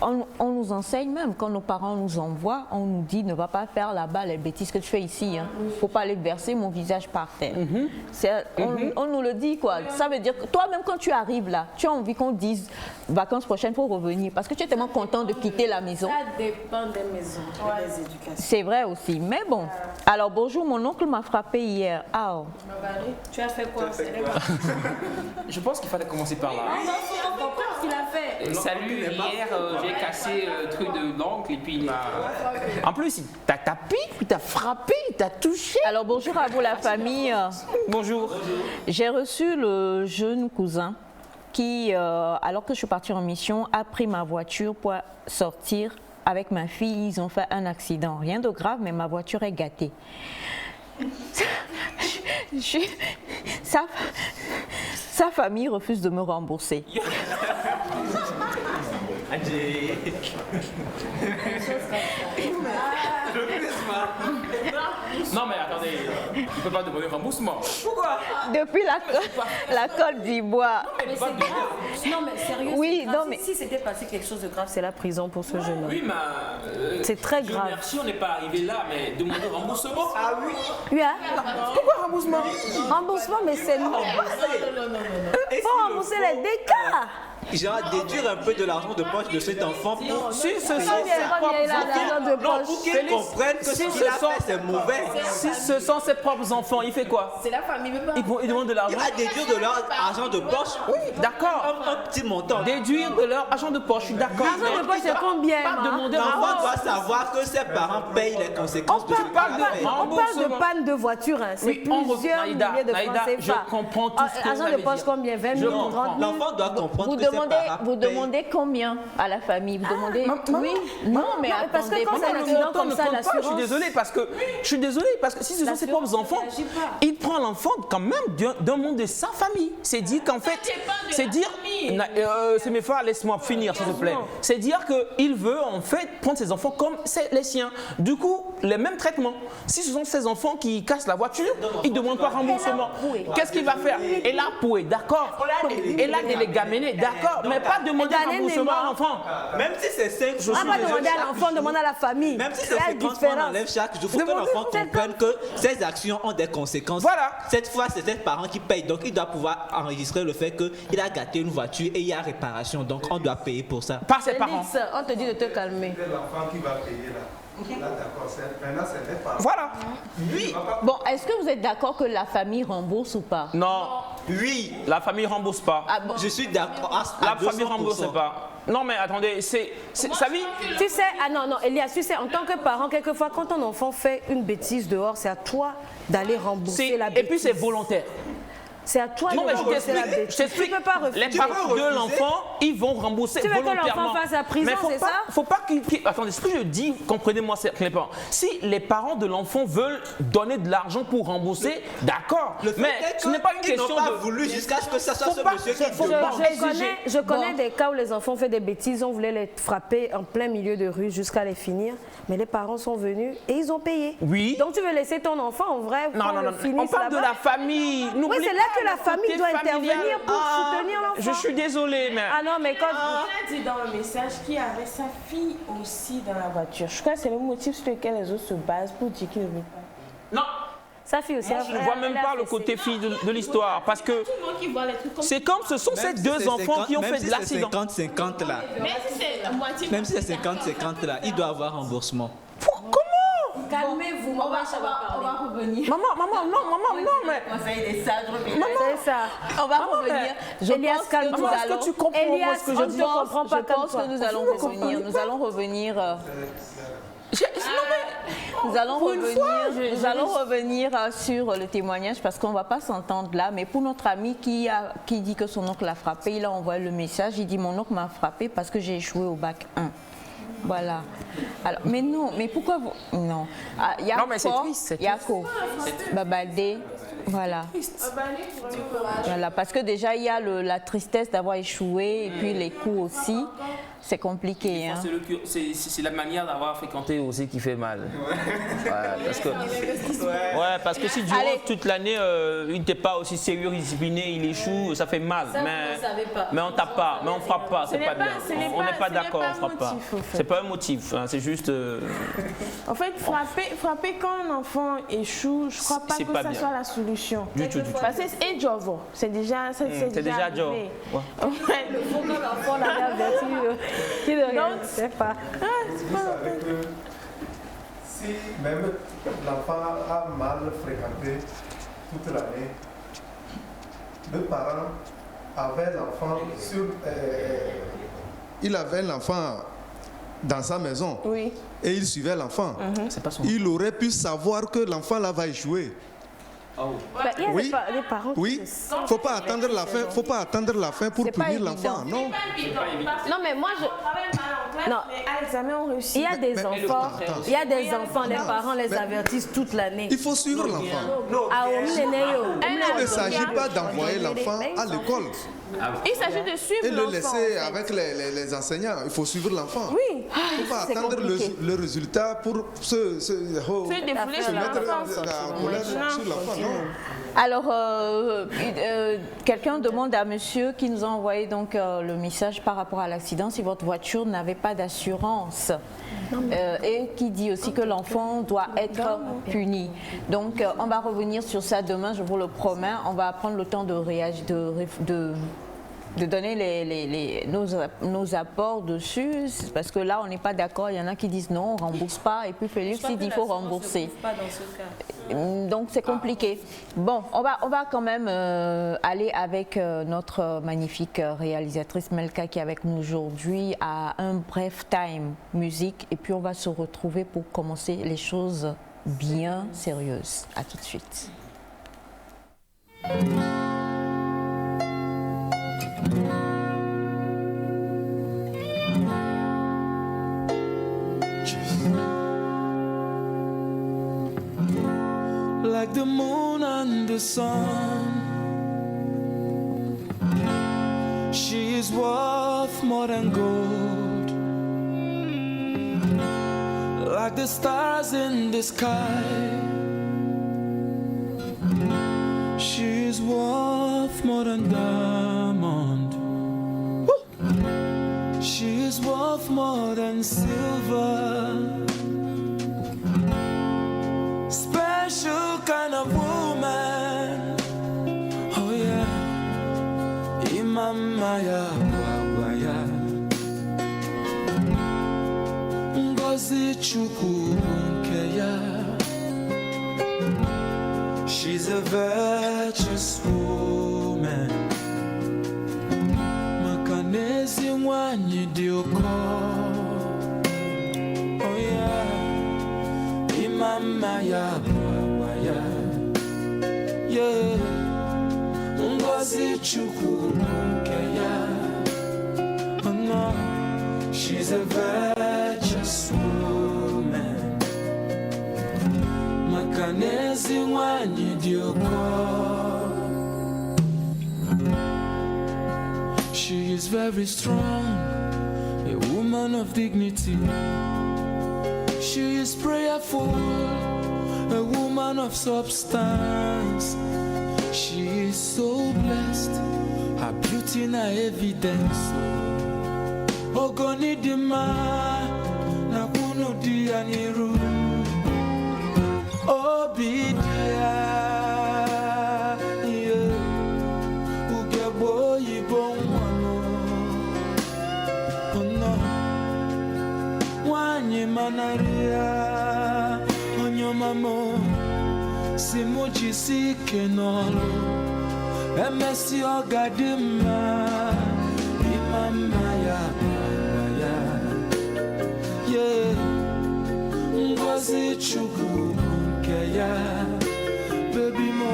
On nous enseigne même, quand nos parents nous envoient, on nous dit ne va pas faire là-bas les bêtises que tu fais ici. Hein. Faut pas aller verser mon visage par terre. On nous le dit, quoi. Ça veut dire que toi-même, quand tu arrives là, tu as envie qu'on dise vacances prochaines pour revenir, parce que tu es tellement content de quitter la maison. Ça dépend des maisons, des éducations. C'est vrai aussi, mais bon. Alors bonjour, mon oncle m'a frappé hier. Ah, oh. Tu as fait quoi? Je pense qu'il fallait commencer par là. Qu'est-ce qu'il a fait? Salut, hier j'ai cassé le truc de l'oncle et puis il m'a... En plus, il t'a tapé, il t'a frappé, il t'a touché. Alors bonjour à vous la famille. Bonjour. J'ai reçu le jeune cousin qui, alors que je suis partie en mission, a pris ma voiture pour sortir avec ma fille. Ils ont fait un accident. Rien de grave, mais ma voiture est gâtée. Sa famille refuse de me rembourser. Non mais attendez, il ne peut pas demander remboursement. Pourquoi? Depuis la Côte d'Ivoire. Non mais sérieux, oui, non, mais... si c'était passé quelque chose de grave, c'est la prison pour ce jeune homme. Oui, mais... c'est très grave. Merci, on n'est pas arrivé là, mais demander remboursement. Ah oui. Oui, hein? Pourquoi remboursement? Remboursement, mais c'est non. Il faut rembourser les dégâts. Genre déduire un peu de l'argent de poche de cet enfant pour si ce sont qu'ils comprennent que ce qu'il a fait c'est mauvais. Si ce sont ses propres enfants, il fait quoi? C'est la famille, il demande de l'argent. Il va déduire de leur argent de poche. Oui, d'accord. Un petit montant. Déduire de leur argent de poche, je suis d'accord. L'argent de poche c'est combien? L'enfant doit savoir que ses parents payent les conséquences de ce qu'il a fait. On parle de panne de voiture, hein. C'est plusieurs milliers de francs CFA. Je comprends tout ce que vous argent de poche combien? 20 000, 30 000. L'enfant doit comprendre que vous demandez combien à la famille? Vous demandez oui? Non, mais parce que quand c'est un accident comme ça, l'assurance... Je suis désolé parce que si ce sont ses propres enfants, il prend l'enfant quand même d'un monde de sa famille. C'est dire qu'en fait, c'est dire, c'est mes frères, laisse-moi finir s'il te plaît. C'est dire qu'il veut en fait prendre ses enfants comme les siens. Du coup, les mêmes traitements. Si ce sont ses enfants qui cassent la voiture, il ne demande pas remboursement. Qu'est-ce qu'il va faire? Et là, d'accord. Et là, de les gaminer, d'accord. Mais pas demander remboursement à l'enfant. Même si c'est 5 jours. On va pas demander à l'enfant, demander à la famille. Même si c'est 50 francs, on enlève chaque jour. Il faut que l'enfant comprenne que ses actions ont des conséquences. Voilà. Cette fois, c'est ses parents qui payent. Donc, il doit pouvoir enregistrer le fait qu'il a gâté une voiture et il y a réparation. Donc, on doit payer pour ça. Par ses parents. On te dit de te calmer. C'est l'enfant qui va payer là. Là, d'accord, maintenant c'est les parents. Voilà. Oui. Bon, est-ce que vous êtes d'accord que la famille rembourse ou pas? Non. Oui. La famille rembourse pas. Ah bon? Je suis d'accord. La famille rembourse pas. Non mais attendez, sa vie. Tu sais, non, Elias, tu sais, en tant que parent, quelquefois, quand ton enfant fait une bêtise dehors, c'est à toi d'aller rembourser la bêtise. Et puis c'est volontaire. C'est à toi de rembourser la bêtise. Je t'explique. Tu peux pas refuser. Les parents de l'enfant, ils vont rembourser volontairement. Tu veux que l'enfant fasse la prison, c'est ça? Faut pas attendez, ce que je dis, comprenez-moi, c'est les parents. Si les parents de l'enfant veulent donner de l'argent pour rembourser, d'accord. Mais ce n'est pas une question de... Ils n'ont pas voulu jusqu'à ce que ça soit ce monsieur qui demande. Je connais des cas où les enfants font des bêtises, on voulait les frapper en plein milieu de rue jusqu'à les finir, mais les parents sont venus et ils ont payé. Oui. Donc tu veux laisser ton enfant en vrai? Non, on parle de la famille. Oui, c'est là que la famille doit intervenir pour soutenir l'enfant. Je suis désolé, mais... Ah non, mais quand... Il a dit dans le message qu'il y avait sa fille aussi dans la voiture. Je crois que c'est le motif sur lequel les autres se basent pour dire qu'il ne veut pas. Non. Sa fille aussi. Je ne vois même pas le côté fille de l'histoire parce que c'est comme ce sont ces deux enfants qui ont fait de l'accident. Même si c'est 50-50 là. Même si c'est la moitié. Même si c'est 50-50 là, il doit avoir remboursement. Comment? calmez-vous. On va revenir. Maman, non, mais. Conseil des sages, C'est ça. on va revenir. Je Elias, pense que calme-toi. nous Est-ce que tu comprends Elias, ce que on je ne dis? te comprend pas, Je pense calme-toi. que nous allons revenir. Nous allons revenir. Nous allons revenir sur le témoignage parce qu'on ne va pas s'entendre là. Mais pour notre ami qui dit que son oncle l'a frappé, il a envoyé le message. Il dit mon oncle m'a frappé parce que j'ai échoué au bac 1. Voilà. Alors, mais non, mais pourquoi vous... Non. Ah, Yako, Non, mais c'est triste, c'est triste. Yako, Babaldé, voilà. Voilà, parce que déjà, il y a la tristesse d'avoir échoué et puis les coups aussi. C'est compliqué. Hein. C'est la manière d'avoir fréquenté aussi qui fait mal. Parce que si durant toute l'année, il n'était pas aussi sérieux, discipliné, il échoue, ça fait mal. Mais on tape pas, mais on frappe pas, c'est pas bien. On n'est pas d'accord, on frappe pas. C'est pas un motif, hein, c'est juste. En fait, frapper quand un enfant échoue, je crois pas C'est que pas ça bien. soit la solution. Du tout. Parce que c'est Jovo, c'est déjà Joe. arrivé. Ouais. Le fond de l'enfant l'avait averti. Qui ne sait pas. Si même l'enfant a mal fréquenté toute l'année, le parent avait l'enfant sur... Il avait l'enfant dans sa maison. Oui. Et il suivait l'enfant. C'est pas son. Il aurait pu savoir que l'enfant là va échouer. Il y a Oui. des parents qui Oui, faut pas attendre la fin. Faut pas attendre la fin pour C'est pas punir évident. l'enfant. Non. Non, mais moi, je... Non. Mais à l'examen, on réussit. Il y a des enfants, les parents les Mais- avertissent toute l'année. Il faut suivre l'enfant. Ah, Il ne s'agit pas d'envoyer l'enfant à l'école Il s'agit de et suivre le l'enfant. laisser avec les enseignants. Il faut suivre l'enfant. Oui. Il ne faut pas c'est attendre compliqué. le résultat pour se défouler sur mettre l'enfant. la colère sur l'enfant. Non. Alors, quelqu'un demande à monsieur qui nous a envoyé donc le message par rapport à l'accident si votre voiture n'avait pas d'assurance et qui dit aussi que l'enfant doit être puni. Donc, on va revenir sur ça demain, je vous le promets. On va prendre le temps de réagir, de donner nos apports dessus, parce que là, on n'est pas d'accord. Il y en a qui disent non, on ne rembourse pas. Et puis Félix, il dit qu'il faut rembourser. Donc, c'est compliqué. Bon, on va quand même aller avec notre magnifique réalisatrice Melka qui est avec nous aujourd'hui à un bref time musique. Et puis, on va se retrouver pour commencer les choses bien sérieuses. À tout de suite. Like the moon and the sun, she is worth more than gold. Like the stars in the sky, she is worth more than diamond. She is worth more than silver. Special kind of woman. Oh yeah. Imamaya Wawaya Ngozi Chukwu Nkeya. She's a virtuous woman. Makanezi nwanyi dioko. Oh yeah. Mama ya wawaya, yeah. Ngozi Chukwu Nkeya. Oh no, she's a virtuous woman. Makanezi nwanyi dioko. She is very strong, a woman of dignity. She is prayerful, a woman of substance. She is so blessed, her beauty na evidence. Ogoni dima na kunu dia niru. Obidia, yeah. Ugebo yibon wano. Oh no. Wanye manaria, Monyo mamo, Simuji si kenolo, MSC ogadima, Imamaya, yeah, Ngozi Chukwu Nkeya, baby mo,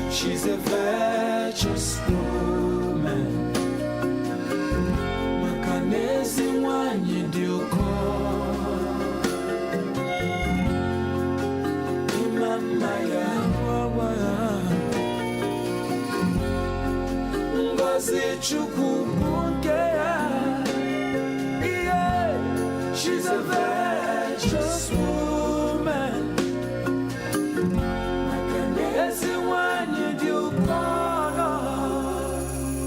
she's a virtuous woman. Makanezi wanyi dioko. Chukwu Nkeya, yeah, she's a virtuous woman. Makanezi wanyi diukono,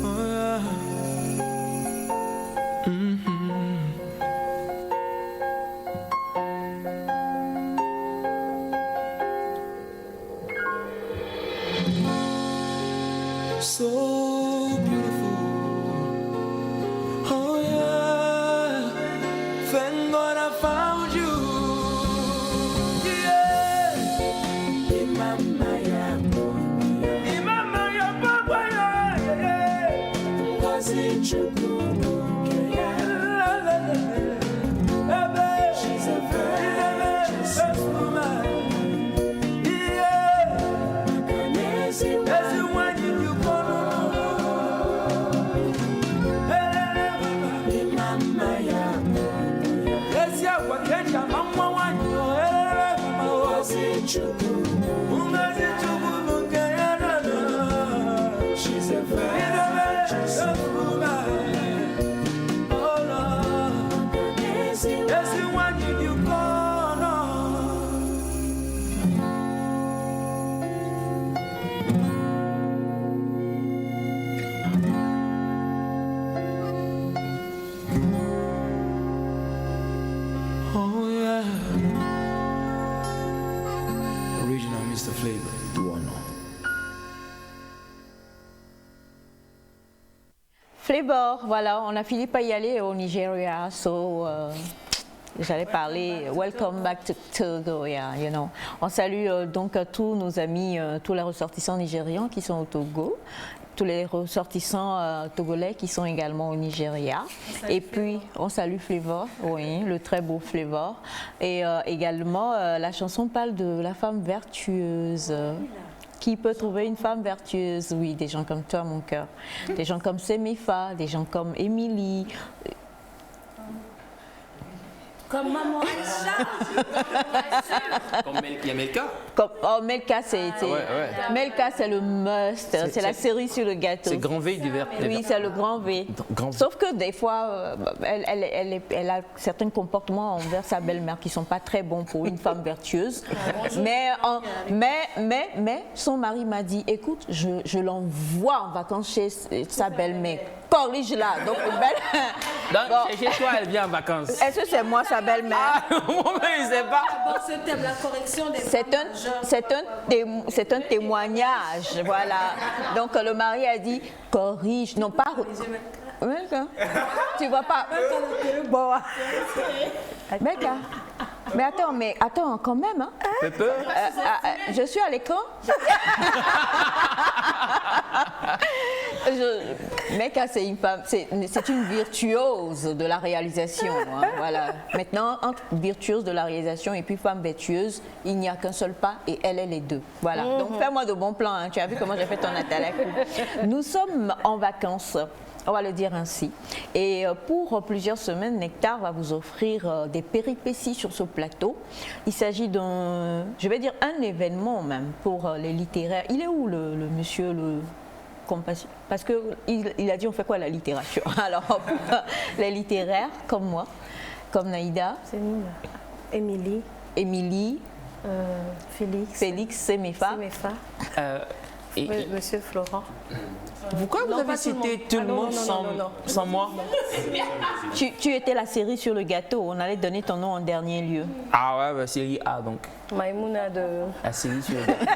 oh yeah. So beautiful, oh yeah. Thank God I found you, yeah. Imamaya Papa, yeah. Ngozi Chukwu Nkeya, she's a virtuous woman, yeah. Everyone you she's a virtuous woman. Oh Lord, everyone you call on. Oh yeah. Original Mr. Flavor, do or no? Flavor, voilà, on a fini par y aller au Nigeria, so j'allais parler welcome back to Togo, yeah, you know. On salue donc tous nos amis, tous les ressortissants nigérians qui sont au Togo, tous les ressortissants togolais qui sont également au Nigeria. Et puis on salue Flavor, oui, le très beau Flavor. Et également la chanson parle de la femme vertueuse. Qui peut trouver une femme vertueuse? Oui, des gens comme toi, mon cœur. Des gens comme Semifa, des gens comme Émilie. Comme maman Aïcha. Comme il y a Melka. Oh, Melka, c'est Melka, c'est le must. C'est la cerise sur le gâteau. C'est grand V du verbe. Oui, c'est le grand V. Sauf que des fois, elle a certains comportements envers sa belle-mère qui ne sont pas très bons pour une femme vertueuse. Mais son mari m'a dit, écoute, je l'envoie en vacances chez sa belle-mère. Corrige-la. Donc, chez toi, elle vient en vacances. Est-ce que c'est moi, sa belle-mère? Moi, je ne sais pas. Bon, ce thème, la correction des c'est un témoignage, voilà. Donc le mari a dit corrige, non pas. Tu vois pas. Bon. Mais attends quand même. Hein. Je suis à l'écran. Mecca, c'est une femme, c'est une virtuose de la réalisation. Hein, voilà. Maintenant, entre virtuose de la réalisation et puis femme vertueuse, il n'y a qu'un seul pas et elle est les deux. Voilà. Donc fais-moi de bons plans. Hein. Tu as vu comment j'ai fait ton atalakou. Nous sommes en vacances. On va le dire ainsi. Et pour plusieurs semaines, Nectar va vous offrir des péripéties sur ce plateau. Il s'agit d'un, je vais dire, un événement même pour les littéraires. Il est où le monsieur, le compassion? Parce qu'il a dit on fait quoi la littérature? Alors, pour les littéraires, comme moi, comme Naïda. C'est nous, Émilie. Émilie. Félix, Semefa. Monsieur Florent. Pourquoi vous avez cité tout le monde sans moi? Tu étais la série sur le gâteau, on allait donner ton nom en dernier lieu. Ah ouais, bah, série A donc. Maïmouna de... La série sur le gâteau.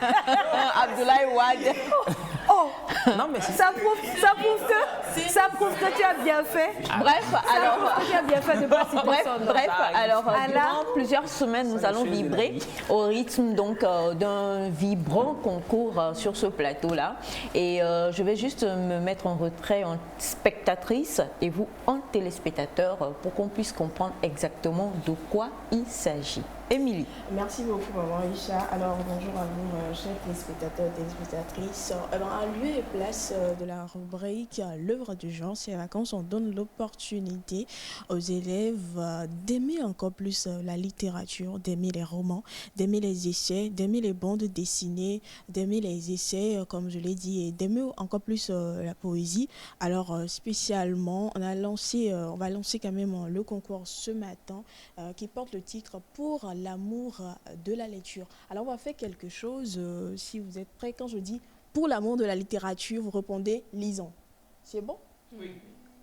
Abdoulaye Wade. Oh Non, mais ça prouve que tu as bien fait. Bref, alors, tu as bien fait de pas citer son nom. bref, alors Allah. durant plusieurs semaines, nous allons vibrer au rythme donc d'un vibrant concours sur ce plateau-là. Et je vais juste me mettre en retrait en spectatrice et vous en téléspectateur pour qu'on puisse comprendre exactement de quoi il s'agit. Émilie. Merci beaucoup, maman Isha. Alors, bonjour à vous, chers téléspectateurs et téléspectatrices. En lieu et place de la rubrique L'œuvre du genre, ces vacances, on donne l'opportunité aux élèves d'aimer encore plus la littérature, d'aimer les romans, d'aimer les essais, d'aimer les bandes dessinées, d'aimer les essais, comme je l'ai dit, et d'aimer encore plus la poésie. Alors, spécialement, on va lancer quand même le concours ce matin qui porte le titre « Pour l'amour de la lecture ». Alors, on va faire quelque chose, si vous êtes prêts, quand je dis « Pour l'amour de la littérature », vous répondez « Lisons ». C'est bon? Oui.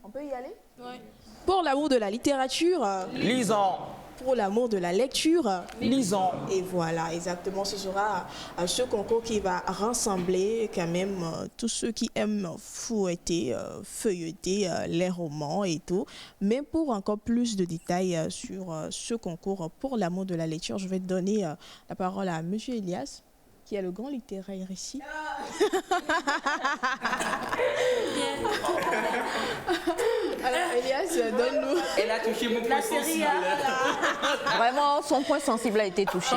On peut y aller? Oui. Pour l'amour de la littérature, lisons. Pour l'amour de la lecture, lisons. Et voilà, exactement, ce sera ce concours qui va rassembler quand même tous ceux qui aiment fouetter, feuilleter les romans et tout. Mais pour encore plus de détails sur ce concours pour l'amour de la lecture, je vais donner la parole à Monsieur Elias, qui est le grand littéraire ici. Alors, Elias, donne-nous. Elle a touché mon point sensible. Vraiment, son point sensible a été touché.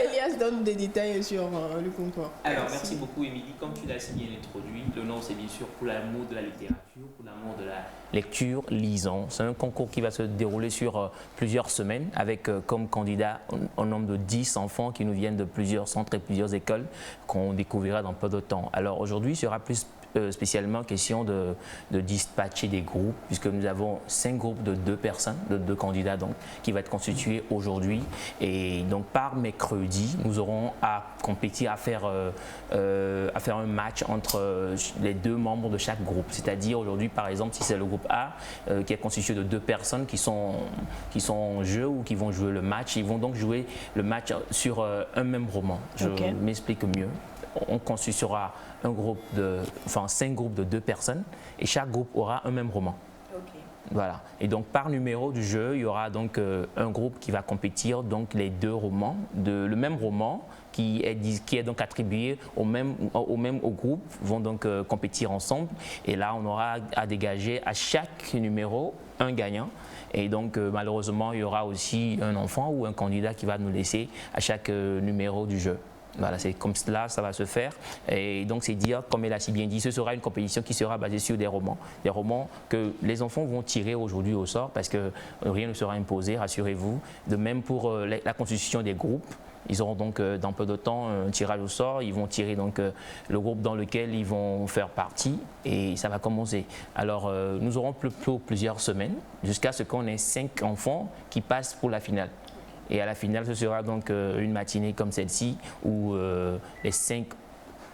Elias donne des détails sur le concours. Alors, merci beaucoup, Émilie. Comme tu l'as si bien introduit, le nom, c'est bien sûr Pour l'amour de la littérature, pour l'amour de la lecture, lisons. C'est un concours qui va se dérouler sur plusieurs semaines avec comme candidat un nombre de 10 enfants qui nous viennent de plusieurs centres et plusieurs écoles qu'on découvrira dans peu de temps. Alors, aujourd'hui, il sera plus spécialement question de dispatcher des groupes, puisque nous avons 5 groupes de 2 personnes, de 2 candidats donc, qui va être constitué aujourd'hui. Et donc par mercredi, nous aurons à compétir, à faire un match entre les 2 membres de chaque groupe. C'est-à-dire aujourd'hui, par exemple, si c'est le groupe A qui est constitué de 2 personnes qui sont en jeu ou qui vont jouer le match, ils vont donc jouer le match sur un même roman. Je m'explique mieux. On constituera 5 groupes de 2 personnes et chaque groupe aura un même roman. Voilà. Et donc par numéro du jeu, il y aura donc un groupe qui va compétir donc les 2 romans, le même roman qui est donc attribué au groupe, vont donc compétir ensemble. Et là, on aura à dégager à chaque numéro un gagnant. Et donc malheureusement, il y aura aussi un enfant ou un candidat qui va nous laisser à chaque numéro du jeu. Voilà, c'est comme cela, ça va se faire. Et donc, c'est dire, comme elle a si bien dit, ce sera une compétition qui sera basée sur des romans que les enfants vont tirer aujourd'hui au sort parce que rien ne sera imposé, rassurez-vous. De même pour la constitution des groupes. Ils auront donc dans peu de temps un tirage au sort. Ils vont tirer donc le groupe dans lequel ils vont faire partie et ça va commencer. Alors, nous aurons plusieurs semaines jusqu'à ce qu'on ait 5 enfants qui passent pour la finale. Et à la finale, ce sera donc une matinée comme celle-ci où les 5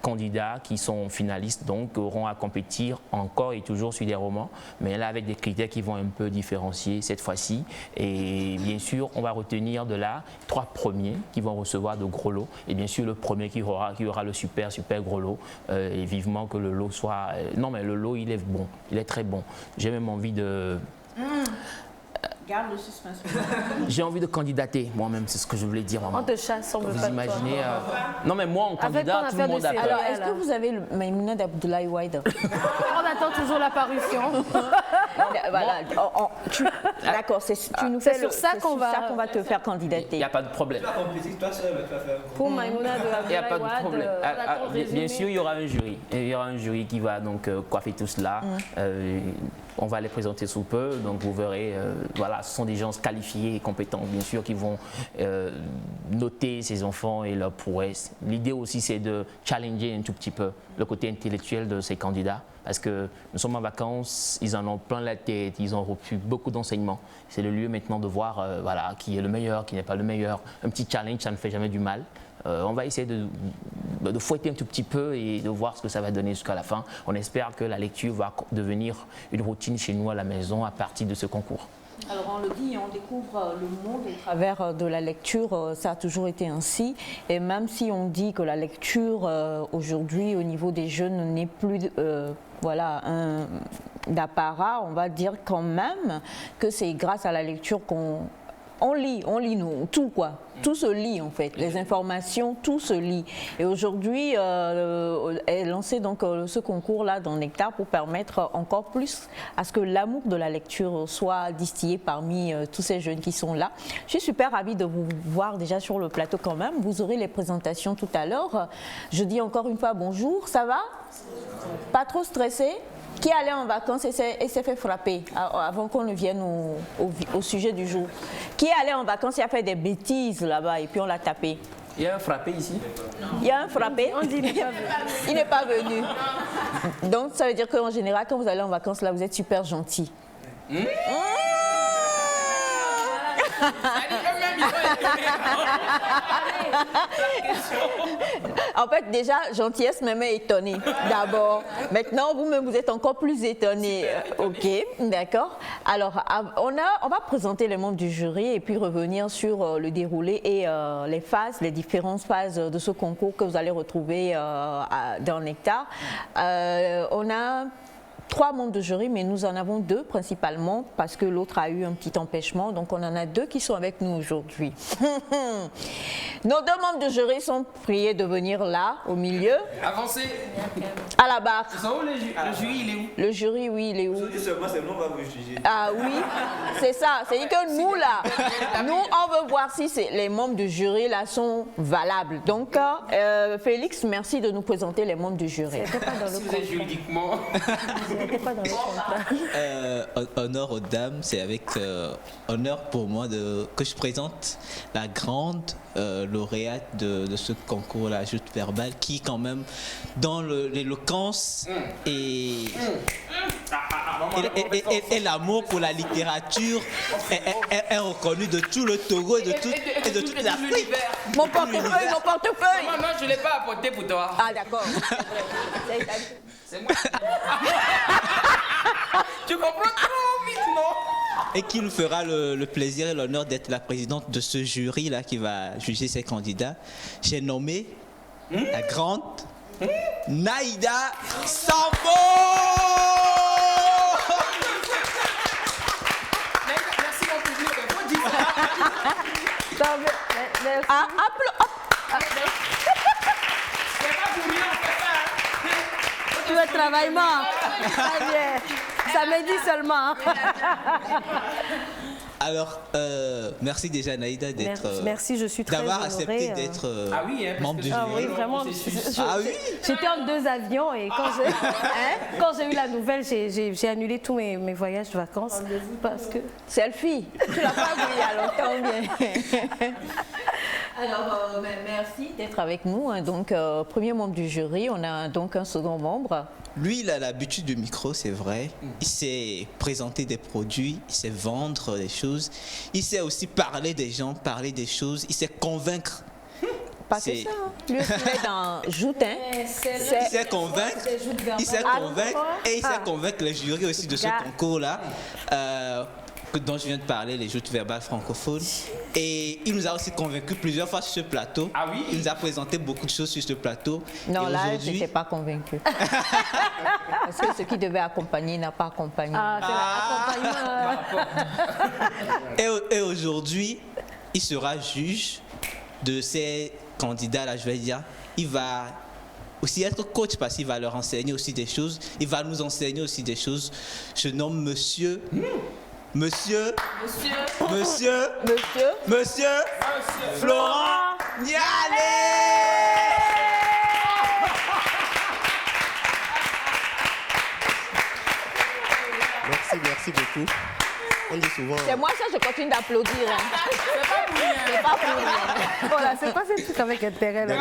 candidats qui sont finalistes donc auront à compétir encore et toujours sur des romans, mais là avec des critères qui vont un peu différencier cette fois-ci. Et bien sûr, on va retenir de là 3 premiers qui vont recevoir de gros lots et bien sûr le premier qui aura le super gros lot. Et vivement que le lot soit... non mais le lot il est bon, il est très bon. J'ai même envie de... Garde le suspense. J'ai envie de candidater moi-même, c'est ce que je voulais dire. Maman. On te chasse, on veut pas. Vous imaginez Non mais moi en candidat, tout le monde a peur. Alors, est-ce que vous avez le Maïmouna d'Abdoulaye Wade? On attend toujours la parution. Voilà. D'accord, tu nous fais sur ça qu'on va te faire candidater. Il n'y a pas de problème. Pour Maïmouna Il n'y a pas de problème. Wade. Bien sûr, il y aura un jury. Il y aura un jury qui va donc coiffer tout cela. On va les présenter sous peu, donc vous verrez, voilà, ce sont des gens qualifiés et compétents, bien sûr, qui vont noter ces enfants et leurs prouesses. L'idée aussi, c'est de challenger un tout petit peu le côté intellectuel de ces candidats, parce que nous sommes en vacances, ils en ont plein la tête, ils ont reçu beaucoup d'enseignements. C'est le lieu maintenant de voir voilà, qui est le meilleur, qui n'est pas le meilleur. Un petit challenge, ça ne fait jamais du mal. On va essayer de fouetter un tout petit peu et de voir ce que ça va donner jusqu'à la fin. On espère que la lecture va devenir une routine chez nous à la maison à partir de ce concours. Alors on le dit, on découvre le monde au travers de la lecture, ça a toujours été ainsi. Et même si on dit que la lecture aujourd'hui au niveau des jeunes n'est plus voilà, d'apparat, on va dire quand même que c'est grâce à la lecture qu'on lit nous, tout quoi. Tout se lit en fait, les informations, tout se lit. Et aujourd'hui, est lancé donc ce concours-là dans Nectar pour permettre encore plus à ce que l'amour de la lecture soit distillé parmi tous ces jeunes qui sont là. Je suis super ravie de vous voir déjà sur le plateau quand même. Vous aurez les présentations tout à l'heure. Je dis encore une fois bonjour, ça va? Pas trop stressé? Qui allait en vacances et s'est fait frapper avant qu'on ne vienne au sujet du jour? Qui allait en vacances et a fait des bêtises là-bas et puis on l'a tapé? Il y a un frappé ici. Il y a un frappé? On dit il n'est pas venu. Donc ça veut dire qu'en général, quand vous allez en vacances là, vous êtes super gentil. En fait, déjà, gentillesse me met étonnée d'abord. Maintenant, vous-même, vous êtes encore plus étonné. Ok, d'accord. Alors, on va présenter les membres du jury et puis revenir sur le déroulé et les différentes phases de ce concours que vous allez retrouver dans Nectar. On a 3 membres de jury, mais nous en avons 2 principalement parce que l'autre a eu un petit empêchement. Donc, on en a 2 qui sont avec nous aujourd'hui. Nos 2 membres de jury sont priés de venir là, au milieu. Avancez. À la barre. C'est ça où le jury, il est où? Le jury, oui, il est où? Aujourd'hui seulement, c'est nous, on va vous juger. Ah oui, c'est ça. C'est que nous, là, nous, on veut voir si les membres du jury, là, sont valables. Donc, Félix, merci de nous présenter les membres du jury. C'était pas dans le contrat. Juridiquement. C'était pas dans le contrat. Honneur aux dames, c'est avec honneur pour moi que je présente la grande lauréate de ce concours, la joute verbale, qui quand même, dans l'éloquence et l'amour pour la littérature, est reconnue de tout le Togo et de toute l'Afrique. Mon portefeuille, mon portefeuille. Non, je ne l'ai pas apporté pour toi. Ah d'accord. C'est moi. Tu comprends trop vite, non? Et qui nous fera le plaisir et l'honneur d'être la présidente de ce jury-là qui va juger ces candidats. J'ai nommé la grande Naïda Sambo. Merci mon public, il faut dire ça. Merci. C'est pas pour rien, on fait ça. Tu veux travailler, très bien. Ça me dit seulement. Alors, merci déjà Naïda d'être. Merci, je suis très d'avoir honorée, accepté d'être membre du jury. Ah oui, vraiment. Oui. J'étais en 2 avions et quand j'ai eu la nouvelle, j'ai annulé tous mes voyages de vacances parce que. Selfie. Tu l'as pas vu il y a longtemps bien. Alors, merci d'être avec nous. Donc, premier membre du jury, on a donc un second membre. Lui, il a l'habitude du micro, c'est vrai. Il sait présenter des produits, il sait vendre des choses. Il sait aussi parler des gens, parler des choses. Il sait convaincre. Pas que ça. Lui aussi, il est dans Joutin. Il sait convaincre. Il sait convaincre. Et il sait convaincre les jurys aussi de ce concours-là. Dont je viens de parler, les joutes verbales francophones. Et il nous a aussi convaincus plusieurs fois sur ce plateau. Ah oui? Il nous a présenté beaucoup de choses sur ce plateau. Non, là, je n'étais pas convaincue. Parce que ce qui devait accompagner n'a pas accompagné. C'est l'accompagnement. Et aujourd'hui, il sera juge de ces candidats-là, je vais dire. Il va aussi être coach parce qu'il va leur enseigner aussi des choses. Il va nous enseigner aussi des choses. Je nomme Monsieur Florent Nialé. Merci beaucoup. On dit souvent. C'est moi ça, je continue d'applaudir. C'est pas pour rien. Voilà, c'est pas ce truc avec intérêt là.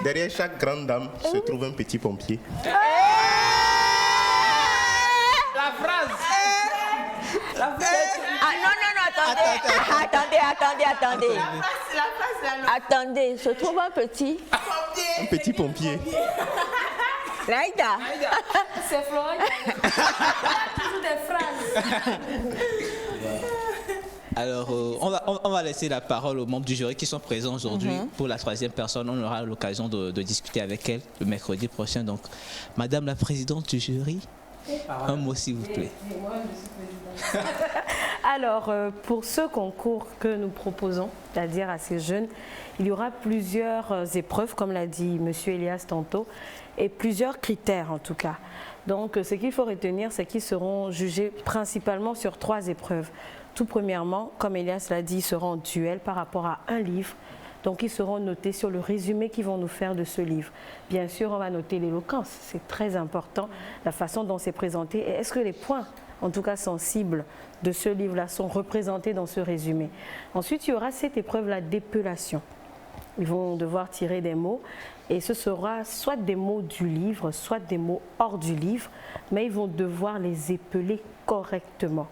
Derrière chaque grande dame se trouve un petit pompier. La phrase. Ah non, attendez. Attendez, se trouve un petit. Un petit pompier. Naïda. C'est Florent. Il a toujours des phrases. Alors, on va laisser la parole aux membres du jury qui sont présents aujourd'hui. Pour la troisième personne, on aura l'occasion de discuter avec elle le mercredi prochain. Donc, Madame la présidente du jury, un mot s'il vous plaît. Alors, pour ce concours que nous proposons, c'est-à-dire à ces jeunes, il y aura plusieurs épreuves, comme l'a dit M. Elias tantôt, et plusieurs critères en tout cas. Donc, ce qu'il faut retenir, c'est qu'ils seront jugés principalement sur 3 épreuves. Tout premièrement, comme Elias l'a dit, ils seront en duel par rapport à un livre. Donc, ils seront notés sur le résumé qu'ils vont nous faire de ce livre. Bien sûr, on va noter l'éloquence. C'est très important, la façon dont c'est présenté. Et est-ce que les points, en tout cas sensibles, de ce livre-là sont représentés dans ce résumé? Ensuite, il y aura cette épreuve-là d'épellation. Ils vont devoir tirer des mots et ce sera soit des mots du livre, soit des mots hors du livre, mais ils vont devoir les épeler correctement.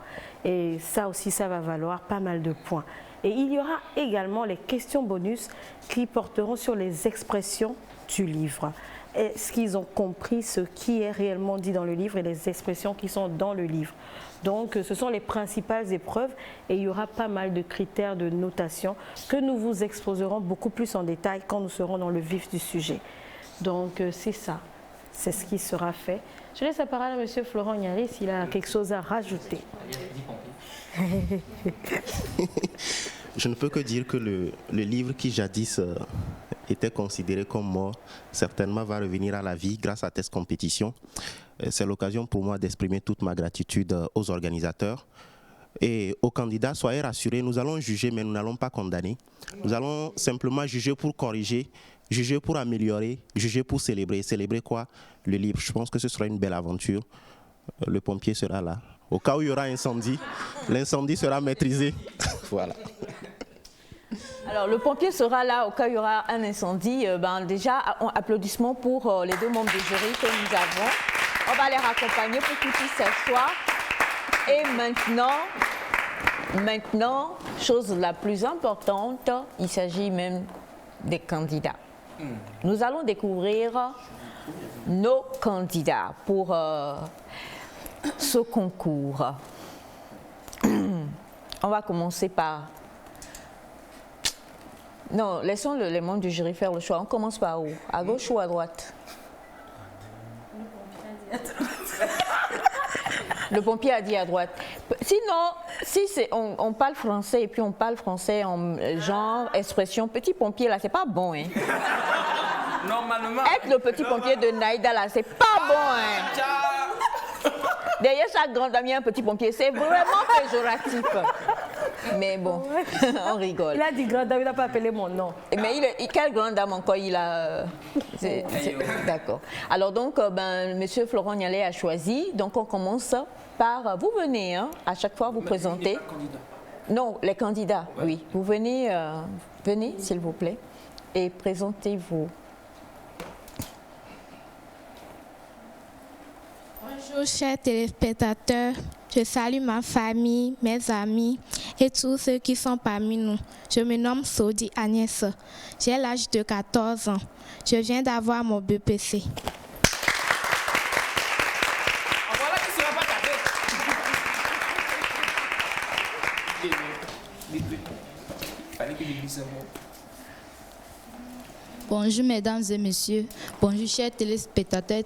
Et ça aussi, ça va valoir pas mal de points. Et il y aura également les questions bonus qui porteront sur les expressions du livre. Est-ce qu'ils ont compris ce qui est réellement dit dans le livre et les expressions qui sont dans le livre? Donc, ce sont les principales épreuves et il y aura pas mal de critères de notation que nous vous exposerons beaucoup plus en détail quand nous serons dans le vif du sujet. Donc, c'est ça. C'est ce qui sera fait. Je laisse la parole à M. Florent Nialé s'il a quelque chose à rajouter. Je ne peux que dire que le livre qui jadis était considéré comme mort, certainement va revenir à la vie grâce à cette compétition. C'est l'occasion pour moi d'exprimer toute ma gratitude aux organisateurs et aux candidats. Soyez rassurés, nous allons juger, mais nous n'allons pas condamner. Nous allons simplement juger pour corriger, juger pour améliorer, juger pour célébrer. Célébrer quoi? Le livre. Je pense que ce sera une belle aventure. Le pompier sera là. Au cas où il y aura incendie, l'incendie sera maîtrisé. Voilà. Alors, le pompier sera là au cas où il y aura un incendie. Déjà, applaudissements pour les 2 membres du jury que nous avons. On va les raccompagner pour qu'ils puissent s'asseoir. Et maintenant, chose la plus importante, il s'agit même des candidats. Nous allons découvrir nos candidats pour ce concours. On va commencer par... Non, laissons les membres du jury faire le choix. On commence par où? À gauche ou à droite? Le pompier a dit à droite. Sinon, si on parle français et puis on parle français en genre, expression, petit pompier là, c'est pas bon. Hein. Normalement. Être le petit pompier de Naïda là, c'est pas bon. Hein. Derrière chaque grande dame, il y a un petit pompier. C'est vraiment péjoratif. Mais bon, on rigole. Il a dit grande dame, il n'a pas appelé mon nom. Mais quelle grande dame encore il a D'accord. Alors donc, Monsieur Florent Nialé a choisi. Donc on commence par... Vous venez, hein, à chaque fois vous présentez. Non, les candidats, ouais. Oui. Vous venez, venez s'il vous plaît, et présentez-vous. Bonjour chers téléspectateurs, je salue ma famille, mes amis et tous ceux qui sont parmi nous. Je me nomme Sodi Agnès, j'ai l'âge de 14 ans, je viens d'avoir mon BPC. Voilà qui sera pas tapé. Fallait que je dise un mot. Bonjour mesdames et messieurs, bonjour chers téléspectateurs,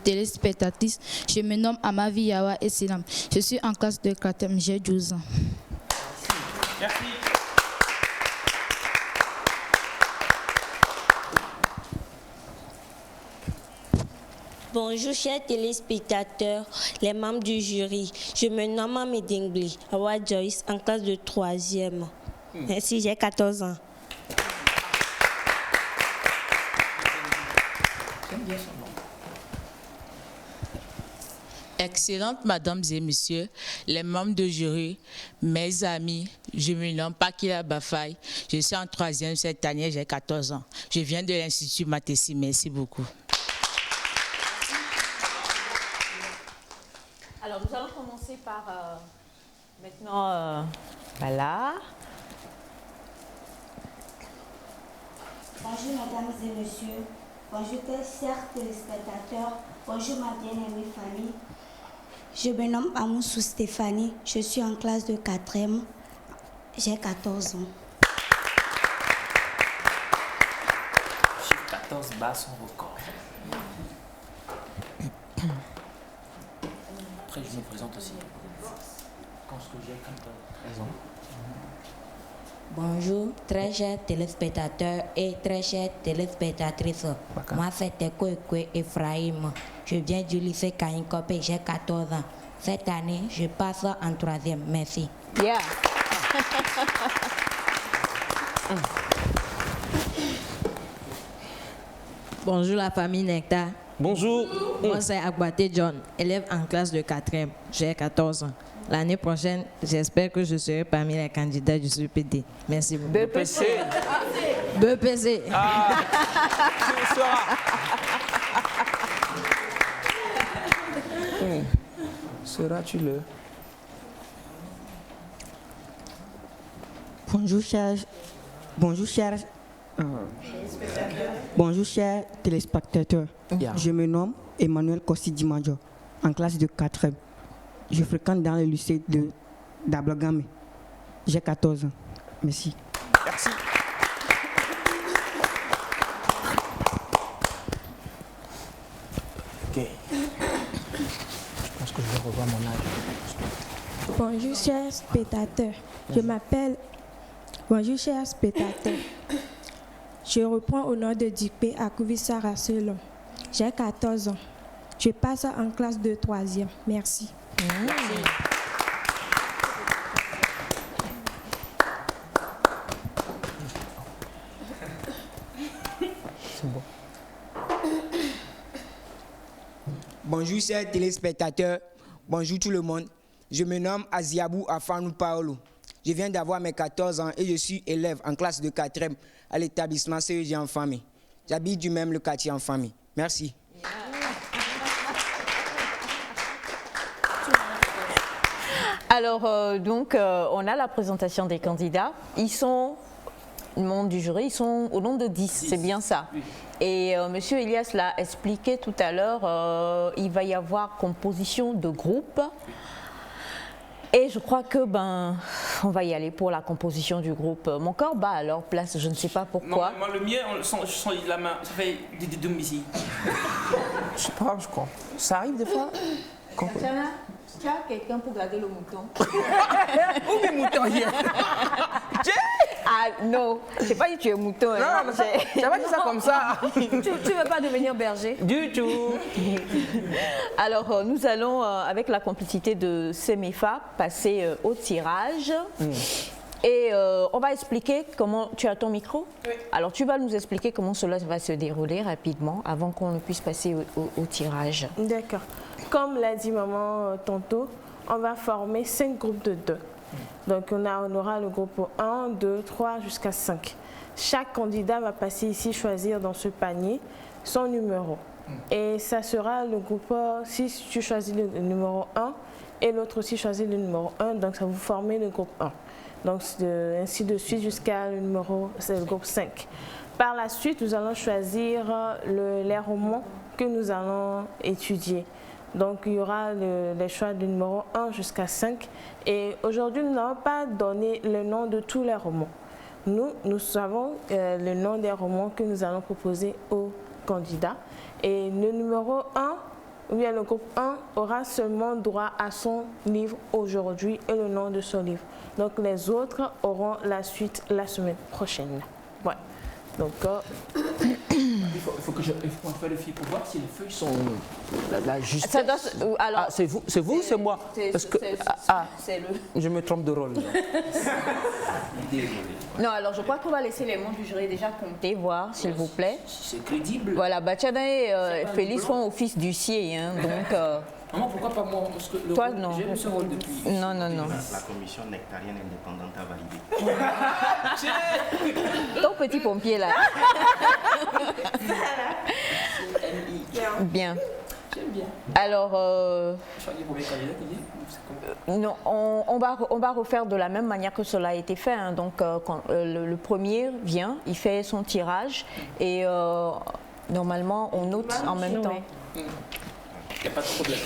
téléspectatrices, je me nomme Amavi Yawa Essinam, je suis en classe de 4e, j'ai 12 ans. Merci. Bonjour chers téléspectateurs, les membres du jury, je me nomme Amedingli Awa Joyce en classe de 3e. Merci, j'ai 14 ans. Excellentes mesdames et messieurs, les membres du jury, mes amis, je me nomme Pakila Bafay, je suis en 3e cette année, j'ai 14 ans. Je viens de l'Institut Matessi, merci beaucoup. Alors nous allons commencer par maintenant, voilà. Bonjour mesdames et messieurs, bonjour chers téléspectateurs, bonjour ma bien-aimée famille. Je me nomme Amoussou Stéphanie, je suis en classe de 4e J'ai 14 ans. Chiffre 14 bat son record. Après, je me présente aussi. Quand j'ai 14 ans. Bonjour, très chers téléspectateurs et très chères téléspectatrices. Moi, c'est Tekwe Ephraim. Je viens du lycée Kainkope et j'ai 14 ans. Cette année, je passe en 3e. Merci. Yeah. Bonjour la famille Nectar. Bonjour. Moi c'est Agbate John, élève en classe de 4e. J'ai 14 ans. L'année prochaine, j'espère que je serai parmi les candidats du CPD. Merci beaucoup. BPC. BPC. Ah, tu le sauras. Seras-tu-le? Bonjour chers téléspectateurs. Yeah. Je me nomme Emmanuel Kossi Major, en classe de 4e. Je fréquente dans le lycée d'Ablagame. J'ai 14 ans. Merci. Merci. Ok. Je pense que je vais revoir mon âge. Bonjour chers spectateurs, je m'appelle... Bonjour chers spectateurs, je reprends au nom de Dupé à Kouvissara Selon. J'ai 14 ans. Je passe en classe de 3e. Merci. C'est bon. Bonjour chers téléspectateurs, bonjour tout le monde. Je me nomme Aziabou Afanou Paolo. Je viens d'avoir mes 14 ans et je suis élève en classe de 4e à l'établissement CEG en famille. J'habite du même le quartier en famille. Merci. Alors, on a la présentation des candidats. Ils sont, le membre du jury, ils sont au nombre de 10, c'est bien ça. Oui. Et Monsieur Elias l'a expliqué tout à l'heure, il va y avoir composition de groupe. Et je crois que on va y aller pour la composition du groupe. Mon corps bat à leur place, je ne sais pas pourquoi. Non, moi le mien, je sens la main, ça fait des doum ici. Je sais pas, je crois. Ça arrive des fois. Tu as quelqu'un pour garder le mouton? Où est le mouton hier? Ah non, c'est pas dit que tu es mouton. Non, hein. ça va dire ça comme ça. Tu veux pas devenir berger? Du tout. Alors, nous allons, avec la complicité de Semefa, passer au tirage. Et on va expliquer comment... Tu as ton micro? Oui. Alors, tu vas nous expliquer comment cela va se dérouler rapidement avant qu'on ne puisse passer au tirage. D'accord. Comme l'a dit maman tantôt, on va former 5 groupes de 2. Donc, on aura le groupe 1, 2, 3 jusqu'à 5. Chaque candidat va passer ici, choisir dans ce panier son numéro. Et ça sera le groupe, si tu choisis le numéro 1 et l'autre aussi choisit le numéro 1, donc ça va vous former le groupe 1. Donc, ainsi de suite jusqu'à le groupe 5. Par la suite, nous allons choisir les romans que nous allons étudier. Donc, il y aura les choix du numéro 1 jusqu'à 5. Et aujourd'hui, nous n'avons pas donné le nom de tous les romans. Nous savons le nom des romans que nous allons proposer aux candidats. Et le numéro 1, ou bien le groupe 1, aura seulement droit à son livre aujourd'hui et le nom de son livre. Donc, les autres auront la suite la semaine prochaine. Ouais. Donc, il faut qu'on fasse le fil pour voir si les feuilles sont la justesse. Alors, c'est vous ou c'est moi? Parce que je me trompe de rôle. Non, alors je crois qu'on va laisser les membres du jury déjà compter, voir s'il vous plaît. C'est crédible. Voilà, Bachada et Félix font office d'huissier, hein, donc... Maman, pourquoi pas moi? Parce que toi, non. J'ai eu ce rôle depuis. Non. La commission nectarienne indépendante a validé. Ton petit pompier là. Bien. J'aime bien. Alors, non, on va refaire de la même manière que cela a été fait. Hein. Donc, quand le premier vient, il fait son tirage et normalement, on note en même temps. Il n'y a pas de problème.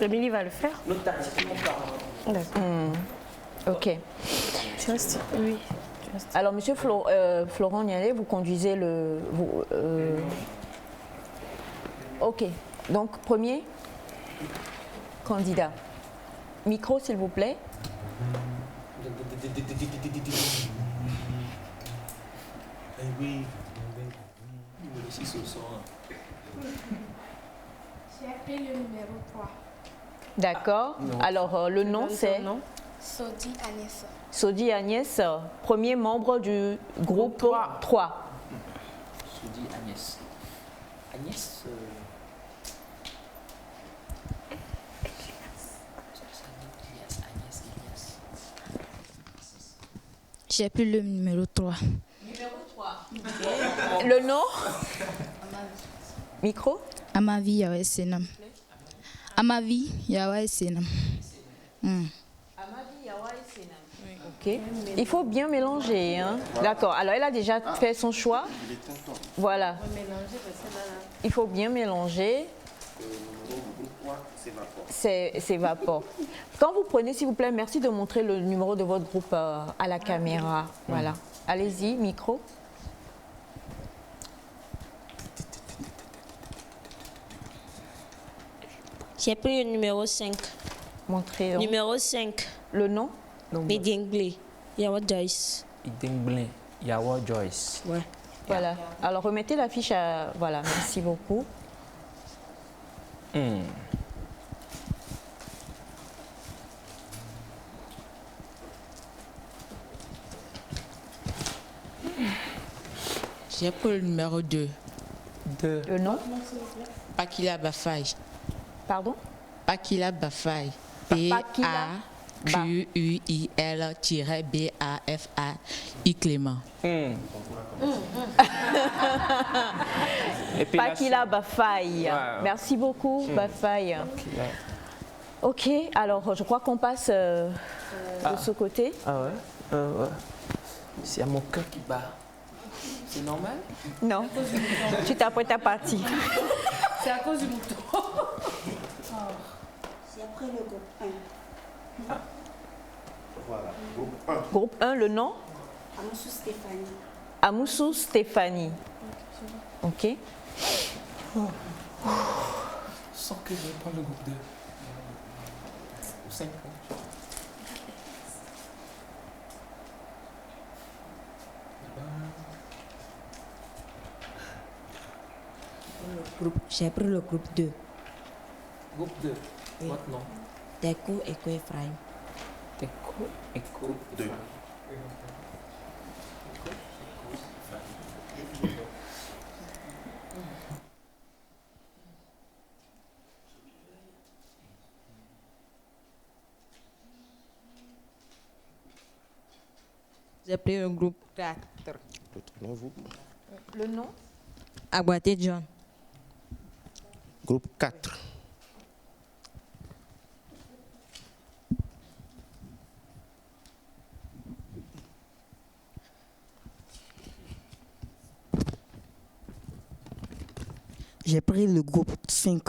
Émilie va le faire. Notation. Ok. Oui. Alors, monsieur Florent Nialet, vous conduisez le... Ok. Donc, premier candidat. Micro, s'il vous plaît. Oui. Numéro 6 au son. J'ai appelé le numéro 3. D'accord. Alors, le nom, c'est Sodi Agnès. Sodi Agnès, premier membre du groupe 3. Sodi Agnès. Agnès. J'ai appelé le numéro 3. Numéro 3. Le nom? Micro? Amavi Yawa Senam. Amavi Yawa Senam. Amavi Yawa Senam. Ok. Il faut bien mélanger. Hein? D'accord. Alors, elle a déjà fait son choix. Voilà. Il faut bien mélanger. C'est Vapor. Quand vous prenez, s'il vous plaît, merci de montrer le numéro de votre groupe à la caméra. Voilà. Allez-y, micro. J'ai pris le numéro 5. Montrez. Donc. Numéro 5. Le nom? Medinglé. Yawa Joyce. Medinglé. Yawa Joyce. Ouais. Voilà. Alors, remettez la fiche à... Voilà, merci beaucoup. J'ai pris le numéro 2. Le nom? Pakila Bafai. Pardon? Pakila Bafai. P-A-Q-U-I-L-B-A-F-A-I Clément. Pakila Bafai. Ouais. Merci beaucoup, Bafai. Ok, alors je crois qu'on passe de ce côté. Ah ouais? Ouais. C'est à mon cœur qui bat. C'est normal? Non. Tu t'apprêtes à partir. C'est à cause du mouton. C'est après le groupe 1. Voilà, groupe 1. Groupe 1, le nom? Amoussou Stéphanie. Amoussou Stéphanie. Ok. Sans que je prenne le groupe 2. 5. J'ai pris le groupe 2. Groupe 2. Maintenant. Teco et Ephraim. Teco et groupe 2. J'ai pris le groupe 4. Le nom? Aguaté John. Groupe 4. J'ai pris le groupe 5.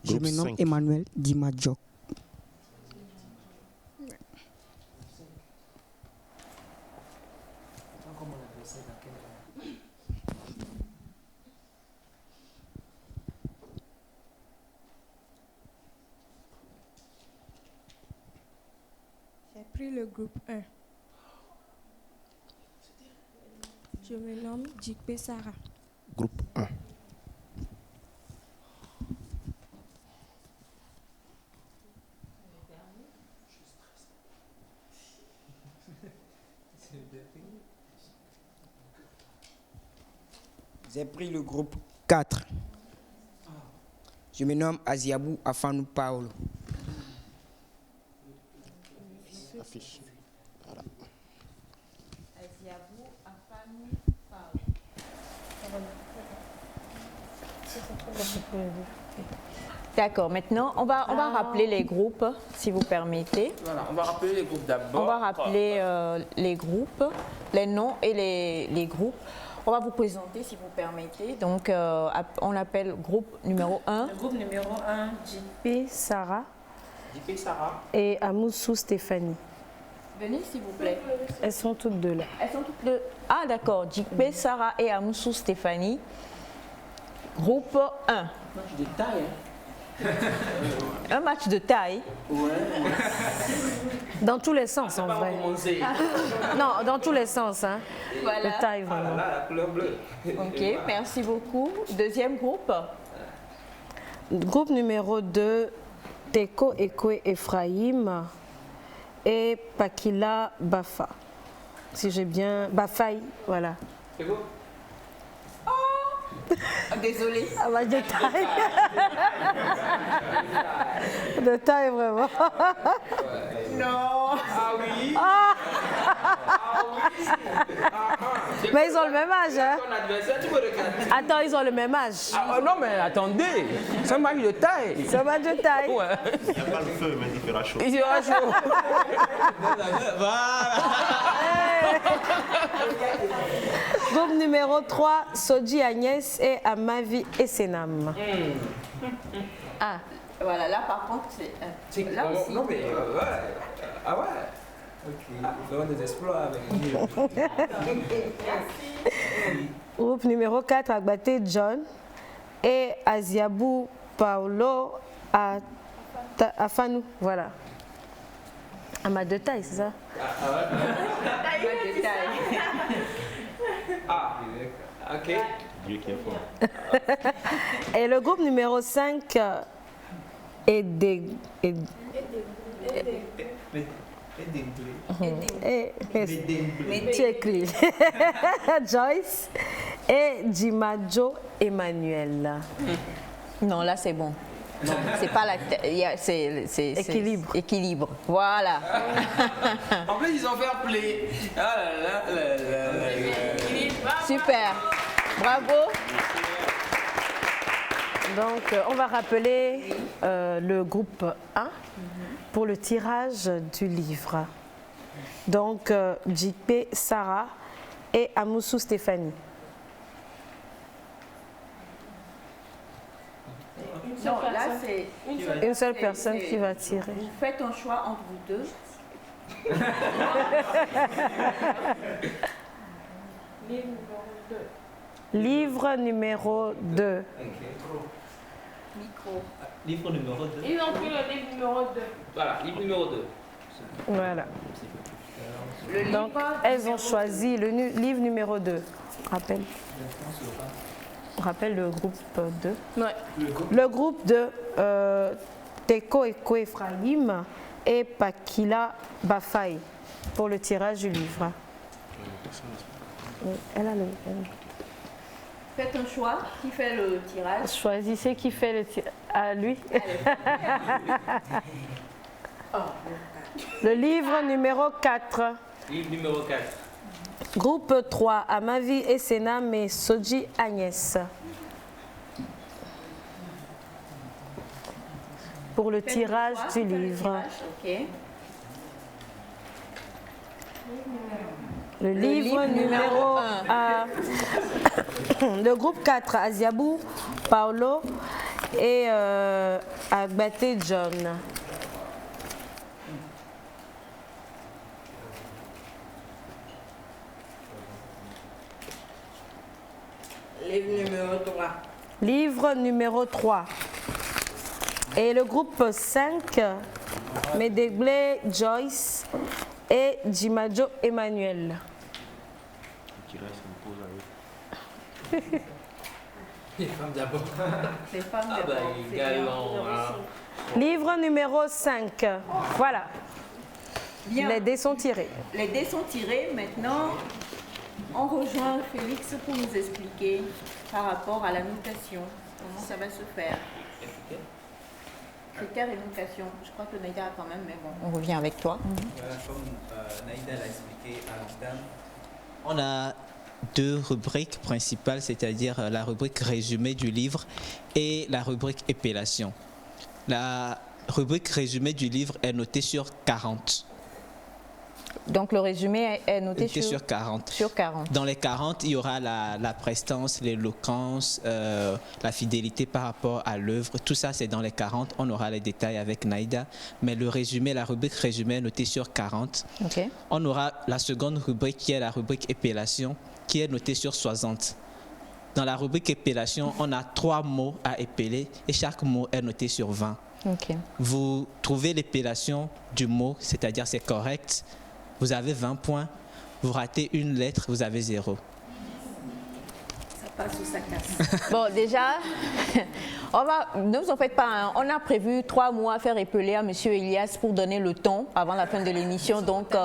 Je me nomme Emmanuel Dimadjok. J'ai pris le groupe 1. Je me nomme Djikpe Sarah. Groupe 1. J'ai pris le groupe 4. Je me nomme Aziabou Afanou Paolo. Affiche. Voilà. Aziabou Afanou Paolo. D'accord, maintenant on va rappeler les groupes, si vous permettez. Voilà, on va rappeler les groupes d'abord. On va rappeler les groupes, les noms et les groupes. On va vous présenter, si vous permettez. Donc, on l'appelle groupe numéro 1. Le groupe numéro 1, JP Sarah. JP Sarah. et Amoussou Stéphanie. Venez s'il vous plaît. Elles sont toutes deux là. Elles sont toutes deux. Ah d'accord, JP Sarah et Amoussou Stéphanie. Groupe 1. Match de taille. Un match de taille. Ouais. Dans tous les sens en vrai. Non, dans tous les sens. Hein. Voilà. De taille vraiment. La couleur bleue. Ok, merci beaucoup. Deuxième groupe. Groupe numéro 2, Teko Ekwe Ephraim et Pakila Bafa. Si j'ai bien... Bafai, voilà. C'est beau. Désolée. Ah bah, de taille. De taille vraiment. Non. Ah oui. Ah. oui. Mais ils ont le même âge, hein? Ton adversaire, tu peux regarder. Attends, ils ont le même âge. Ah, non, mais attendez. C'est un match de taille. C'est un match de taille. Ouais. Il n'y a pas le feu, mais il fera chaud. Il fera chaud. Groupe numéro 3, Soji Agnès et Amavi Essenam. Ah, voilà, là par contre, c'est là aussi. Non, mais ouais. Ah ouais. Ok, on des exploits avec lui. Groupe numéro 4, Agbate John et Aziabou Paolo Afanou. Voilà. À ma de taille, c'est ça? Ah, ok. Dieu qui est fort. Et le groupe numéro 5 est des. Tu écris. Joyce et Jimajo Emmanuel. Non, là c'est bon. C'est pas la. C'est équilibre. Équilibre. Voilà. En plus, ils ont fait play. Ah là là là là. Super. Bravo. Donc, on va rappeler le groupe 1 pour le tirage du livre. Donc, JP Sarah et Amoussou Stéphanie. Non, là c'est une seule personne qui va tirer. Vous faites un choix entre vous deux. Livre numéro 2. Micro. Livre numéro 2. Ils ont pris le livre numéro 2. Voilà, livre numéro 2. Voilà. Donc, elles ont choisi le livre numéro 2. Rappelle le groupe 2. Ouais. Le groupe de Teko Ekwe Ephraim et Pakila Bafai pour le tirage du livre. Elle a le. Faites un choix. Qui fait le tirage? Choisissez qui fait le tirage. À lui. Le livre numéro 4. Livre numéro 4. Groupe 3, Amavi Essenam et Soji Agnès. Pour le tirage du livre. Ok. Le livre numéro 1. Le groupe 4, Aziabou, Paolo et Agbate John. Livre numéro 3. Livre numéro 3. Et le groupe 5, Medegle Joyce et Jimajo Emmanuel. Les femmes d'abord. Les femmes Ah bah, il est galant. Hein. Livre numéro 5. Voilà. Bien. Les dés sont tirés. Les dés sont tirés. Maintenant, on rejoint Félix pour nous expliquer par rapport à la notation, comment ça va se faire. Critères et notation. Je crois que Naïda a quand même, mais bon, on revient avec toi. Comme Naïda l'a expliqué à l'instant, on a deux rubriques principales, c'est-à-dire la rubrique résumé du livre et la rubrique épellation. La rubrique résumé du livre est notée sur 40. Donc le résumé est noté sur 40. Sur 40. Dans les 40, il y aura la prestance, l'éloquence, la fidélité par rapport à l'œuvre. Tout ça, c'est dans les 40. On aura les détails avec Naïda. Mais le résumé, la rubrique résumé est notée sur 40. Okay. On aura la seconde rubrique qui est la rubrique épellation, qui est notée sur 60. Dans la rubrique épellation, on a 3 mots à épeler et chaque mot est noté sur 20. Okay. Vous trouvez l'épellation du mot, c'est-à-dire c'est correct, vous avez 20 points. Vous ratez une lettre, vous avez 0. Ça passe ou ça casse. Bon, déjà, ne vous en faites pas, hein. On a prévu 3 mois à faire épeler à M. Elias pour donner le ton avant la fin de l'émission. Donc,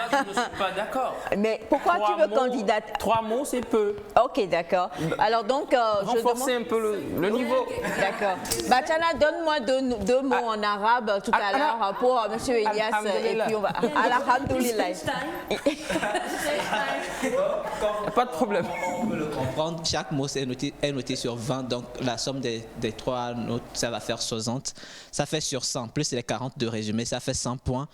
Je ne suis pas d'accord. Mais pourquoi tu veux candidater? 3 mots, c'est peu. Ok, d'accord. Alors donc, je renforcer un peu le niveau. D'accord. Bachana, donne-moi deux mots en arabe tout à l'heure pour M. Elias et puis on va. Alhamdulillah. Pas de problème. On peut le comprendre. Chaque mot est noté sur 20, donc la somme des 3 notes, ça va faire 60. Ça fait sur 100, plus les 40 de résumé, ça fait 100 points.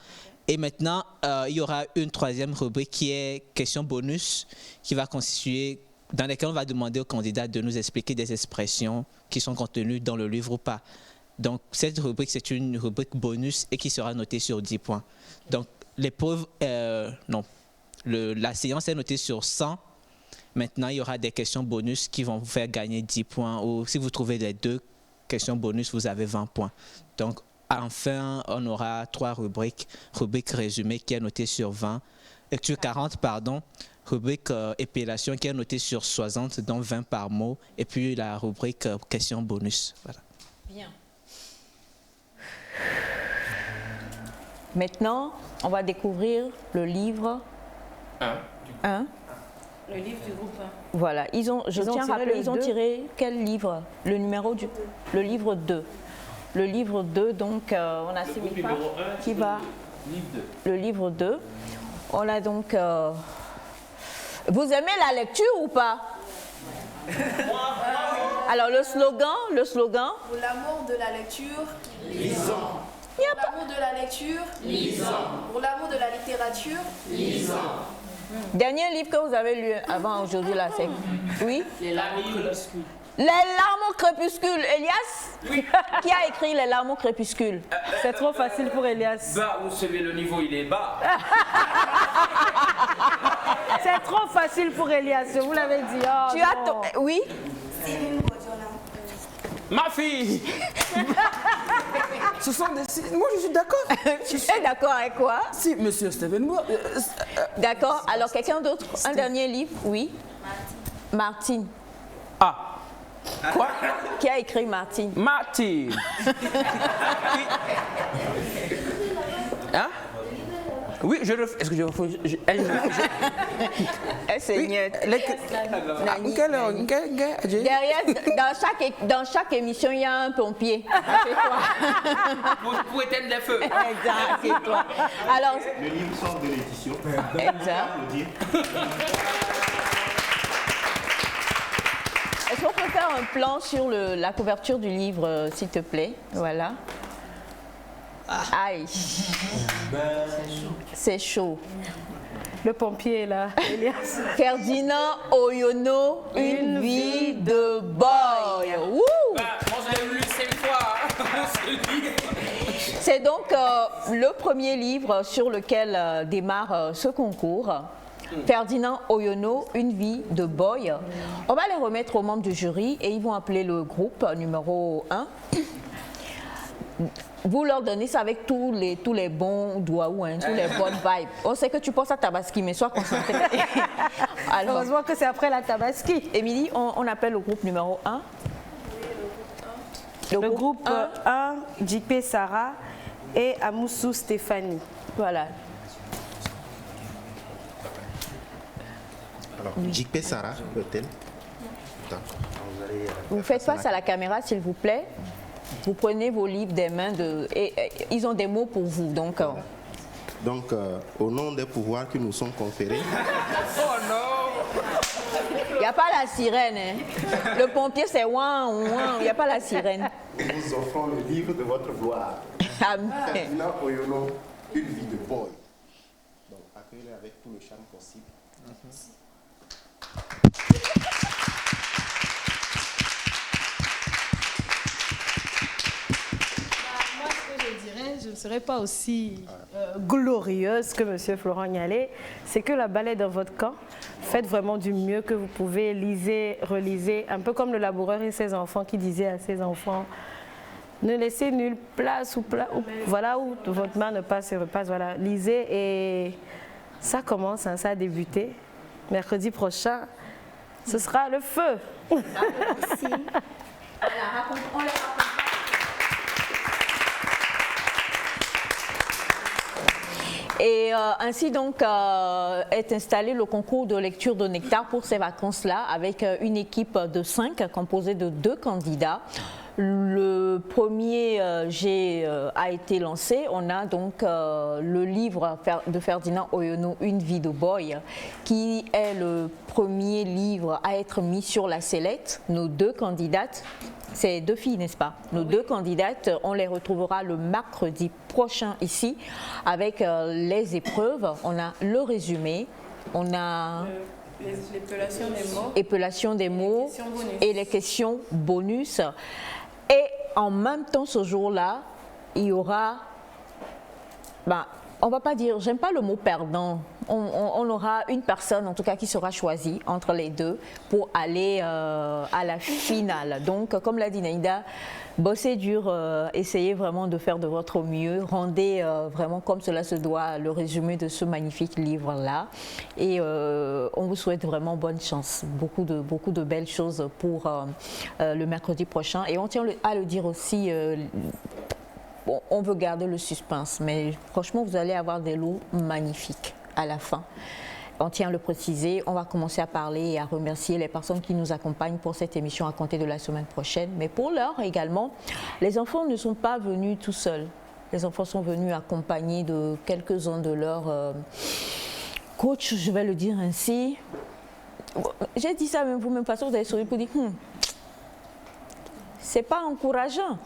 Et maintenant, il y aura une troisième rubrique qui est question bonus, qui va constituer, dans laquelle on va demander aux candidats de nous expliquer des expressions qui sont contenues dans le livre ou pas. Donc, cette rubrique, c'est une rubrique bonus et qui sera notée sur 10 points. Donc, l'épreuve, la séance est notée sur 100. Maintenant, il y aura des questions bonus qui vont vous faire gagner 10 points. Ou si vous trouvez les 2 questions bonus, vous avez 20 points. Donc, enfin, on aura 3 rubriques. Rubrique résumé qui est notée sur 20. Sur 40, pardon. Rubrique épellation qui est notée sur 60, dont 20 par mot. Et puis la rubrique question bonus. Voilà. Bien. Maintenant, on va découvrir le livre 1. Le livre du groupe 1. Voilà. Ils ont tiré quel livre? Le livre 2. Le livre 2, donc on a 6 000 pages qui va. Le livre 2. On a donc. Vous aimez la lecture ou pas? Alors le slogan. Pour l'amour de la lecture, lisons. Pour l'amour de la lecture, lisons. Pour l'amour de la littérature, lisons. Dernier livre que vous avez lu avant aujourd'hui là, c'est oui. Les larmes au crépuscule. Les larmes au crépuscule. Elias, oui. Qui a écrit Les larmes au crépuscule? C'est trop facile pour Elias. Bah, vous savez, le niveau il est bas. C'est trop facile pour Elias, je vous l'avais dit. Oh, tu as oui. Ma fille. Ce sont des... Moi, je suis d'accord. Tu es d'accord avec quoi? Si, monsieur Steven Moore. D'accord. Alors, quelqu'un d'autre? Un dernier livre? Oui. Martine. Ah. Quoi? Qui a écrit Martine? Martine. Hein? Oui, est-ce que je refuse? Seigneur. Derrière, dans chaque émission, il y a un pompier. C'est toi. Pour éteindre les feux. Exact, c'est toi. Alors, le livre sort de l'édition. Exact. Est-ce qu'on peut faire un plan sur la couverture du livre, s'il te plaît? Voilà. Aïe. C'est chaud. Le pompier est là, Elias. Ferdinand Oyono, une vie de boy. Wouh! Moi, je l'ai lu 5 fois. C'est donc le premier livre sur lequel démarre ce concours. Ferdinand Oyono, une vie de boy. On va les remettre aux membres du jury et ils vont appeler le groupe numéro 1. Vous leur donnez ça avec tous les bons doigts, hein, tous les bonnes vibes. On sait que tu penses à Tabaski, mais sois concentré. Alors, heureusement que c'est après la Tabaski. Émilie, on appelle le groupe numéro 1. Le groupe 1, JP Sarah et Amoussou Stéphanie. Voilà. Alors, JP Sarah, peut-elle? D'accord. Vous faites face à la caméra, s'il vous plaît. Vous prenez vos livres des mains et ils ont des mots pour vous. Donc, au nom des pouvoirs qui nous sont conférés. Oh non! Il n'y a pas la sirène. Hein. Le pompier, c'est ouin, ouin. Il n'y a pas la sirène. Nous offrons le livre de votre gloire. Amen. Ferdinand Oyono, Une vie de boy. Donc, accueillez-le avec tout le charme possible. Moi, ce que je dirais, je ne serais pas aussi glorieuse que M. Florent Nialé. C'est que la balle est dans votre camp. Faites vraiment du mieux que vous pouvez. Lisez, relisez. Un peu comme le laboureur et ses enfants qui disaient à ses enfants, ne laissez nulle place voilà, où votre main ne passe et repasse. Voilà, lisez et ça commence, hein, ça a débuté. Mercredi prochain, ce sera le feu. Merci. On les raconte. Et ainsi donc est installé le concours de lecture de Nectar pour ces vacances-là avec une équipe de 5 composée de 2 candidats. Le premier jet a été lancé. On a donc le livre de Ferdinand Oyono, Une vie de boy, qui est le premier livre à être mis sur la sellette. Nos 2 candidates, c'est 2 filles, n'est-ce pas? Nos 2 candidates, on les retrouvera le mercredi prochain ici avec les épreuves. On a le résumé, on a l'épellation des mots et les questions bonus. Et en même temps, ce jour-là, il y aura, on ne va pas dire, j'aime pas le mot perdant, on aura une personne en tout cas qui sera choisie entre les 2 pour aller à la finale. Donc, comme l'a dit Naïda, bossez dur, essayez vraiment de faire de votre mieux, rendez vraiment comme cela se doit le résumé de ce magnifique livre-là. Et on vous souhaite vraiment bonne chance, beaucoup de belles choses pour le mercredi prochain. Et on tient à le dire aussi, bon, on veut garder le suspense, mais franchement, vous allez avoir des lots magnifiques à la fin. On tient à le préciser, on va commencer à parler et à remercier les personnes qui nous accompagnent pour cette émission à compter de la semaine prochaine. Mais pour l'heure également, les enfants ne sont pas venus tout seuls. Les enfants sont venus accompagnés de quelques-uns de leurs coachs, je vais le dire ainsi. J'ai dit ça même vous-même, façon vous avez souri pour dire c'est pas encourageant.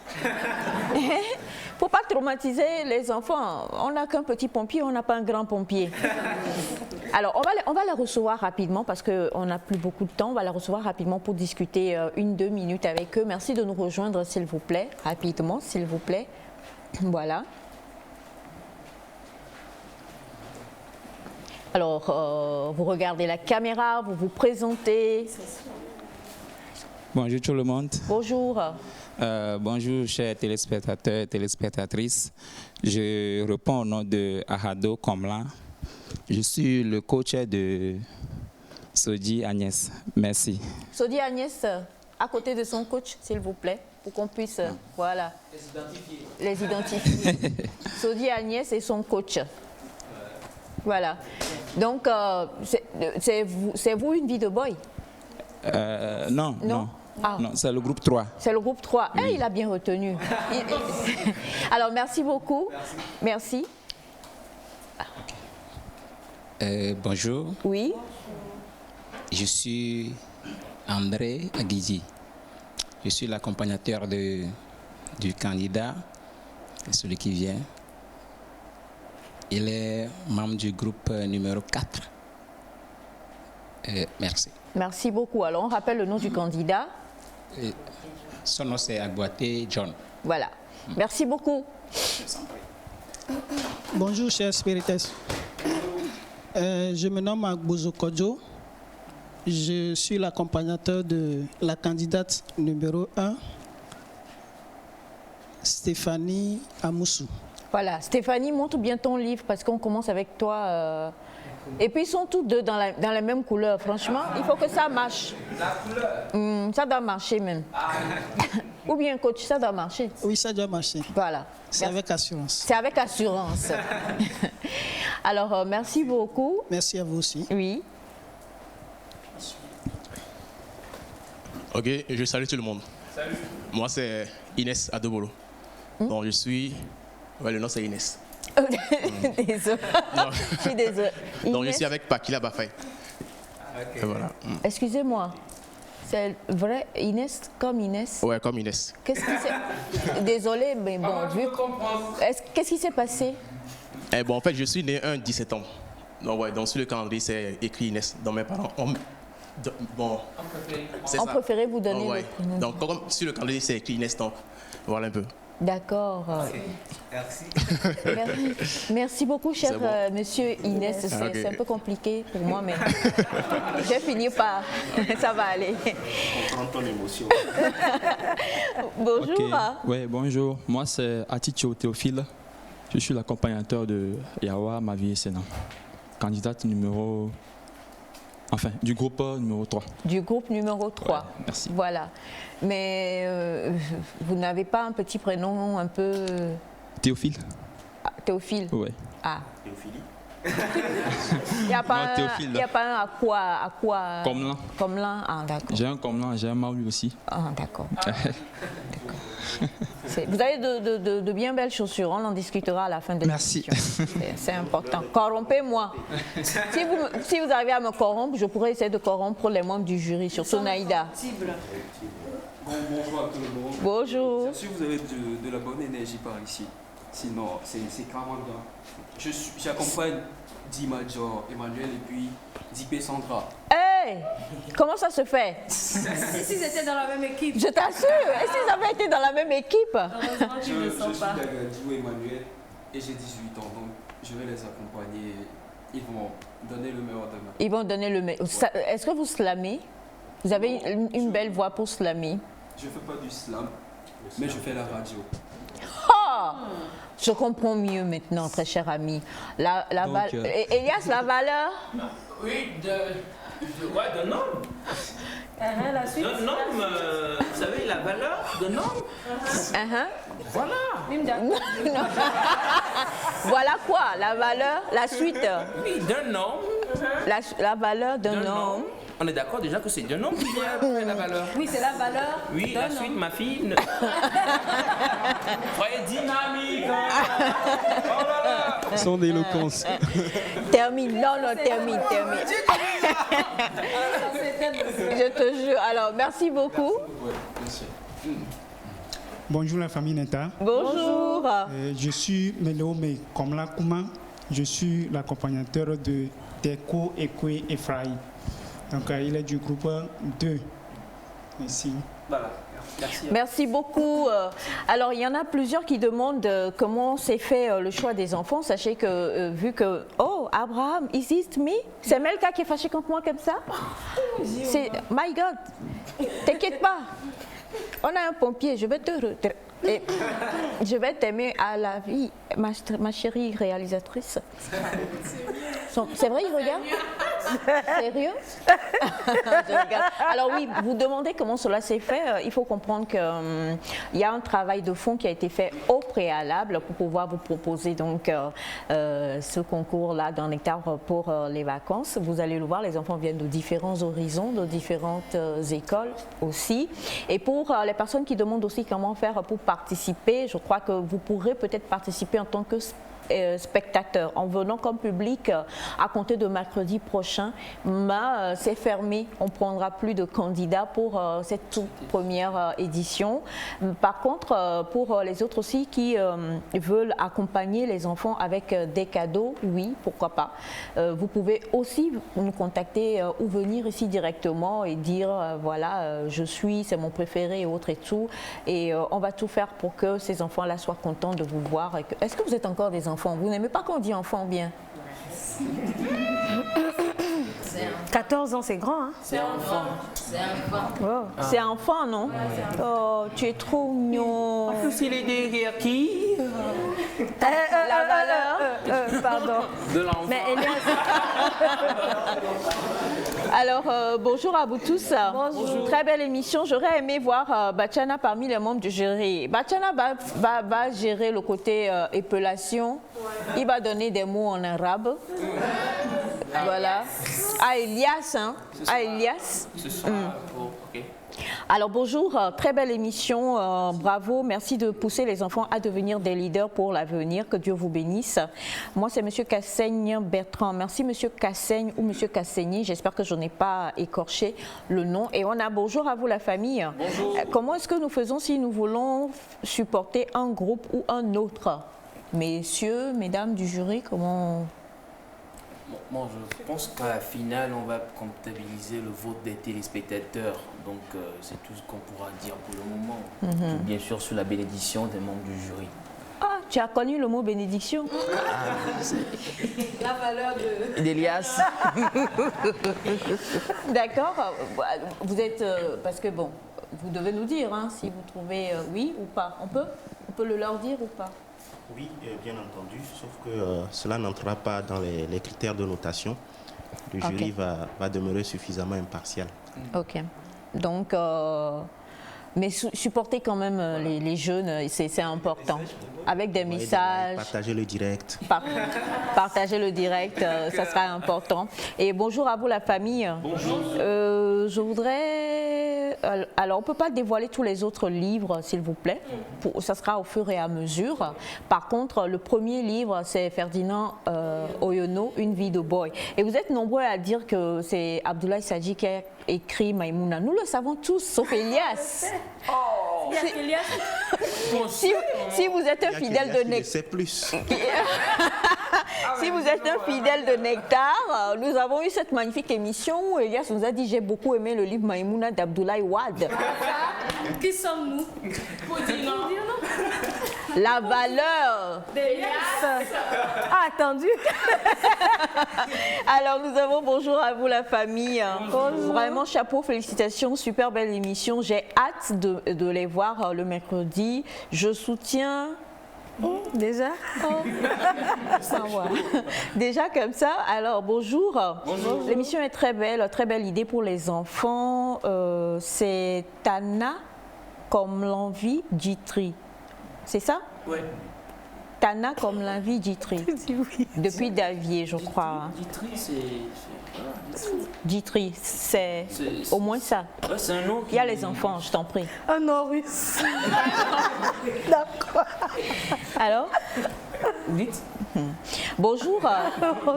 Faut pas traumatiser les enfants. On n'a qu'un petit pompier, on n'a pas un grand pompier. Alors, on va la recevoir rapidement parce qu'on n'a plus beaucoup de temps. On va la recevoir rapidement pour discuter 1-2 minutes avec eux. Merci de nous rejoindre, s'il vous plaît. Rapidement, s'il vous plaît. Voilà. Alors, vous regardez la caméra, vous vous présentez. Bonjour tout le monde. Bonjour. Bonjour chers téléspectateurs et téléspectatrices. Je réponds au nom de Ahado Komla. Je suis le coach de Sodi Agnès. Merci. Sodi Agnès, à côté de son coach, s'il vous plaît, pour qu'on puisse, voilà, les identifier. Sodi Agnès et son coach. Voilà. Donc, c'est vous une vie de boy? Non. Ah. Non, c'est le groupe 3. C'est le groupe 3. Oui. Il a bien retenu. Alors, merci beaucoup. Merci. Bonjour. Oui. Je suis André Aguizi. Je suis l'accompagnateur du candidat, celui qui vient. Il est membre du groupe numéro 4. Merci. Merci beaucoup. Alors, on rappelle le nom du candidat. Son nom, c'est Agboité John. Voilà. Merci beaucoup. Bonjour, chers spirites. Je me nomme Agbozo Kodjo. Je suis l'accompagnateur de la candidate numéro 1, Stéphanie Amoussou. Voilà. Stéphanie, montre bien ton livre parce qu'on commence avec toi. Et puis ils sont tous 2 dans la même couleur. Franchement, il faut que ça marche. La couleur ça doit marcher même. Ou bien coach, ça doit marcher. Oui, ça doit marcher. Voilà. C'est avec assurance. C'est avec assurance. Alors, merci beaucoup. Merci à vous aussi. Oui. Ok, je salue tout le monde. Salut. Moi, c'est Inès Adobolo. Bon, je suis... Ouais, le nom, c'est Inès. Désolé. Je suis désolée. Donc, je suis avec Pakila Bafay. Okay. Et voilà. Excusez-moi. C'est vrai, Inès comme Inès. Ouais, comme Inès. Qu'est-ce qui s'est... Désolée, mais bon, vu... Qu'est-ce qui s'est passé? Bon, en fait, je suis né un 10 septembre. Donc, ouais, donc sur le calendrier, c'est écrit Inès. Donc, mes parents ont... Bon, c'est ça. On préférait vous donner ouais. le prénom. Donc, comme sur le calendrier, c'est écrit Inès, donc voilà un peu. D'accord. Merci. Merci beaucoup, cher Bon. monsieur Inès. C'est Ok. c'est un peu compliqué pour moi, mais je vais finir par... Ça va aller. On prend ton émotion. Bonjour. Oui, bonjour. Moi, c'est Aticho Théophile. Je suis l'accompagnateur de Yawa, ma vie et Sénat. Candidate numéro... Enfin, du groupe numéro 3. Du groupe numéro 3. Ouais, merci. Voilà. Mais vous n'avez pas un petit prénom un peu... Théophile. Ah, Théophile. Oui. Ah. Théophilie. Il n'y a pas Non, un, Théophile. il y a pas un à quoi Comlan. Comlan, ah d'accord. J'ai un Comlan, j'ai un Maui aussi. Ah d'accord. Vous avez de bien belles chaussures, on en discutera à la fin de l'émission. Merci. C'est important. Corrompez-moi. Si vous arrivez à me corrompre, je pourrais essayer de corrompre les membres du jury, surtout Naïda. Bonjour à tout le monde. Bonjour. Bien sûr, vous avez de la bonne énergie par ici. Sinon, c'est clairement bien. J'accompagne Di Major, Emmanuel et puis Dipé Sandra. Hey, comment ça se fait? Et s'ils étaient dans la même équipe? Je t'assure, et s'ils avaient été dans la même équipe? Heureusement qu'ils ne Je sont suis pas. Dagadou Emmanuel et j'ai 18 ans, donc je vais les accompagner. Ils vont donner le meilleur demain. Ils vont donner le meilleur. Est-ce que vous slamez? Vous avez une belle voix pour slammer. Je ne fais pas du slam, mais je fais la radio. Ah, je comprends mieux maintenant, très cher ami. Elias, la valeur? Oui, d'un homme. La suite. D'un homme, vous savez, la valeur d'un homme. Voilà. Voilà quoi, la valeur, la suite? Oui, d'un homme. La valeur d'un homme. On est d'accord déjà que c'est d'un homme qui vient après la valeur. Oui, c'est la valeur. Oui, d'un la homme. suite, ma fille. Soyez dynamique. Son d'éloquence. Termine, non, termine. Je te jure. Alors, merci beaucoup. Bonjour la famille Neta. Bonjour. Je suis Meléomé Komla Kouma. Je suis l'accompagnateur de Teko Ekwe Efraï. Donc il est du groupe 2. Merci. Voilà. Merci. Merci beaucoup. Alors, il y en a plusieurs qui demandent comment s'est fait le choix des enfants. Sachez que, vu que... Oh, Abraham, is it me? C'est Melka qui est fâchée contre moi comme ça? C'est... My God, t'inquiète pas. On a un pompier, je vais je vais t'aimer à la vie, ma chérie réalisatrice. C'est vrai, il regarde? Sérieux? Je regarde. Alors oui, vous demandez comment cela s'est fait. Il faut comprendre qu'il y a un travail de fond qui a été fait au préalable pour pouvoir vous proposer donc ce concours-là dans Nectar pour les vacances. Vous allez le voir, les enfants viennent de différents horizons, de différentes écoles aussi. Et pour les personnes qui demandent aussi comment faire pour participer, je crois que vous pourrez peut-être participer en tant que spectateurs en venant comme public à compter de mercredi prochain, mais c'est fermé, on ne prendra plus de candidats pour cette toute première édition. Par contre, pour les autres aussi qui veulent accompagner les enfants avec des cadeaux, oui, pourquoi pas. Vous pouvez aussi nous contacter ou venir ici directement et dire voilà, je suis, c'est mon préféré et autres et tout, et on va tout faire pour que ces enfants-là soient contents de vous voir. Est-ce que vous êtes encore des enfants? Vous n'aimez pas quand on dit enfant bien? 14 ans, c'est grand, hein? C'est enfant. C'est enfant. Oh. C'est enfant, non? Oh, tu es trop mignon. En plus, il est derrière qui? La valeur. Pardon. De l'enfant. Mais alors, bonjour à vous tous. Bonjour. Très belle émission. J'aurais aimé voir Bachana parmi les membres du jury. Bachana va gérer le côté épellation. Il va donner des mots en arabe. Voilà. À Elias, hein? À Elias. Ce sera pour Alors bonjour, très belle émission, bravo, merci de pousser les enfants à devenir des leaders pour l'avenir, que Dieu vous bénisse. Moi c'est Monsieur Cassaigne Bertrand, merci Monsieur Cassaigne ou Monsieur Cassaigny, j'espère que je n'ai pas écorché le nom. Et on a bonjour à vous la famille. Bonjour. Comment est-ce que nous faisons si nous voulons supporter un groupe ou un autre? Messieurs, mesdames du jury, comment... Moi, je pense qu'à la finale, on va comptabiliser le vote des téléspectateurs. Donc, c'est tout ce qu'on pourra dire pour le moment. Bien sûr, sous la bénédiction des membres du jury. Ah, tu as connu le mot bénédiction? La valeur d'Elias. D'accord. Vous êtes... parce que bon, vous devez nous dire hein, si vous trouvez oui ou pas. On peut le leur dire ou pas? Oui, bien entendu, sauf que cela n'entrera pas dans les critères de notation. Le jury va demeurer suffisamment impartial. Ok. Donc, mais supporter quand même les jeunes, c'est important. Avec des messages. Partager le direct. Partager le direct, ça sera important. Et bonjour à vous la famille. Bonjour. Je voudrais... Alors, on ne peut pas dévoiler tous les autres livres, s'il vous plaît. Ça sera au fur et à mesure. Par contre, le premier livre, c'est Ferdinand Oyono, Une vie de boy. Et vous êtes nombreux à dire que c'est Abdoulaye Sadji qui a écrit Maïmouna. Nous le savons tous, sauf Elias. Si vous êtes un fidèle de Nectar, si vous êtes un fidèle de Nectar, nous avons eu cette magnifique émission où Elias nous a dit j'ai beaucoup aimé le livre Maïmouna d'Abdoulaye Wade. Qui sommes-nous pour dire non? La valeur d'Elias. Ah, attendu. Alors nous avons bonjour à vous la famille. Bonjour. Vraiment chapeau, félicitations, super belle émission. J'ai hâte de les voir le mercredi. Je soutiens... déjà déjà comme ça. Alors bonjour. Bonjour. L'émission est très belle idée pour les enfants. C'est Tana comme l'envie d'Itri. C'est ça? Oui. Tana comme l'envie d'Itri. Oui. Depuis Davier, je crois. D'Itri, c'est... D'Itri, c'est au moins ça. Ouais, c'est un nom. Il y a les enfants, je t'en prie. Un nom russe. D'accord. Alors? Dites. Bonjour,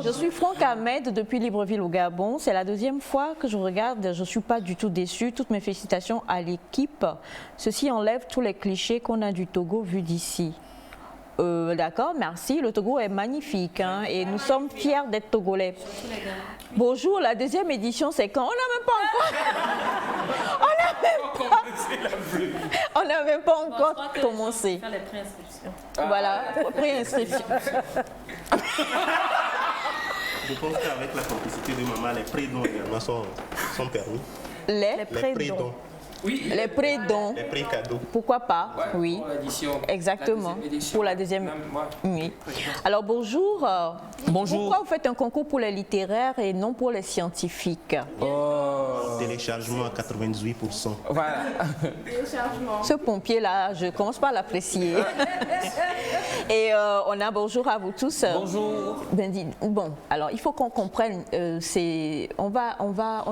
je suis Franck Ahmed depuis Libreville au Gabon. C'est la deuxième fois que je regarde, je ne suis pas du tout déçue. Toutes mes félicitations à l'équipe. Ceci enlève tous les clichés qu'on a du Togo vu d'ici. D'accord, merci. Le Togo est magnifique hein, et nous sommes fiers d'être togolais. Bonjour, la deuxième édition, c'est quand? On n'a même pas encore commencé. Faire les préinscriptions. Voilà, préinscription. Je pense qu'avec la complicité de maman, les pré-dons également sont permis. Les pré-dons. Oui. Les pré-dons. Les pré-cadeaux. Pourquoi pas? Ouais, oui. Pour exactement. Pour la deuxième. Oui. Alors bonjour. Bonjour. Pourquoi vous faites un concours pour les littéraires et non pour les scientifiques? Téléchargement à 98%. Voilà. Ce pompier-là, je commence pas à l'apprécier. Et on a bonjour à vous tous. Bonjour. Bon, alors il faut qu'on comprenne. On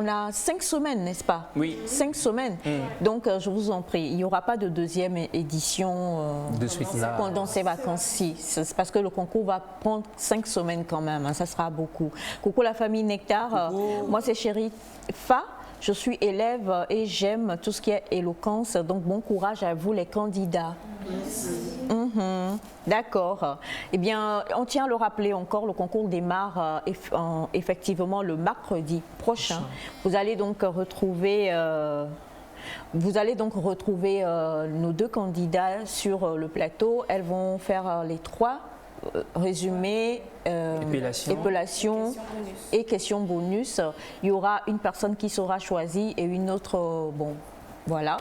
a 5 semaines, n'est-ce pas? Oui. 5 semaines. Donc je vous en prie, il n'y aura pas de deuxième édition de suite là pendant ces vacances-ci. C'est parce que le concours va prendre 5 semaines quand même. Hein, ça sera beaucoup. Coucou la famille Nectar. Moi c'est Chéri Fa. Je suis élève et j'aime tout ce qui est éloquence. Donc bon courage à vous les candidats. D'accord. Eh bien, on tient à le rappeler encore, le concours démarre effectivement le mercredi prochain. Vous allez donc retrouver nos 2 candidats sur le plateau. Elles vont faire les 3 résumés, épellation et questions bonus. Il y aura une personne qui sera choisie et une autre, Voilà.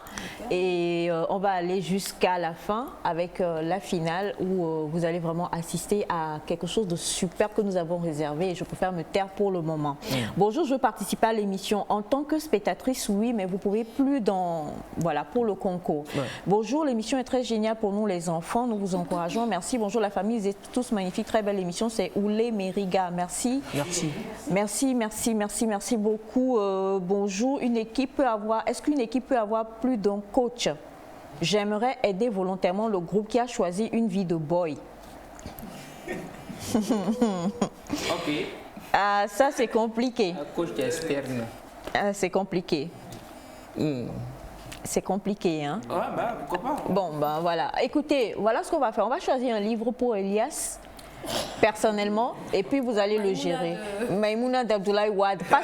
Et on va aller jusqu'à la fin avec la finale où vous allez vraiment assister à quelque chose de super que nous avons réservé et je préfère me taire pour le moment. Bonjour, je veux participer à l'émission en tant que spectatrice, oui, mais vous pouvez plus voilà, pour le concours. Bonjour, l'émission est très géniale pour nous les enfants, nous vous encourageons, merci. Bonjour la famille, vous êtes tous magnifiques, très belle émission, c'est Oulé Mériga, merci. Merci beaucoup. Bonjour, est-ce qu'une équipe peut avoir plus d'un coach? J'aimerais aider volontairement le groupe qui a choisi une vie de boy. Ok. Ah, ça c'est compliqué. Un coach externe. C'est compliqué. C'est compliqué, hein? Ouais, bah pourquoi pas. Bon, ben voilà. Écoutez, voilà ce qu'on va faire. On va choisir un livre pour Elias, personnellement, et puis vous allez le gérer. Maïmouna d'Abdoulaye Wade, pas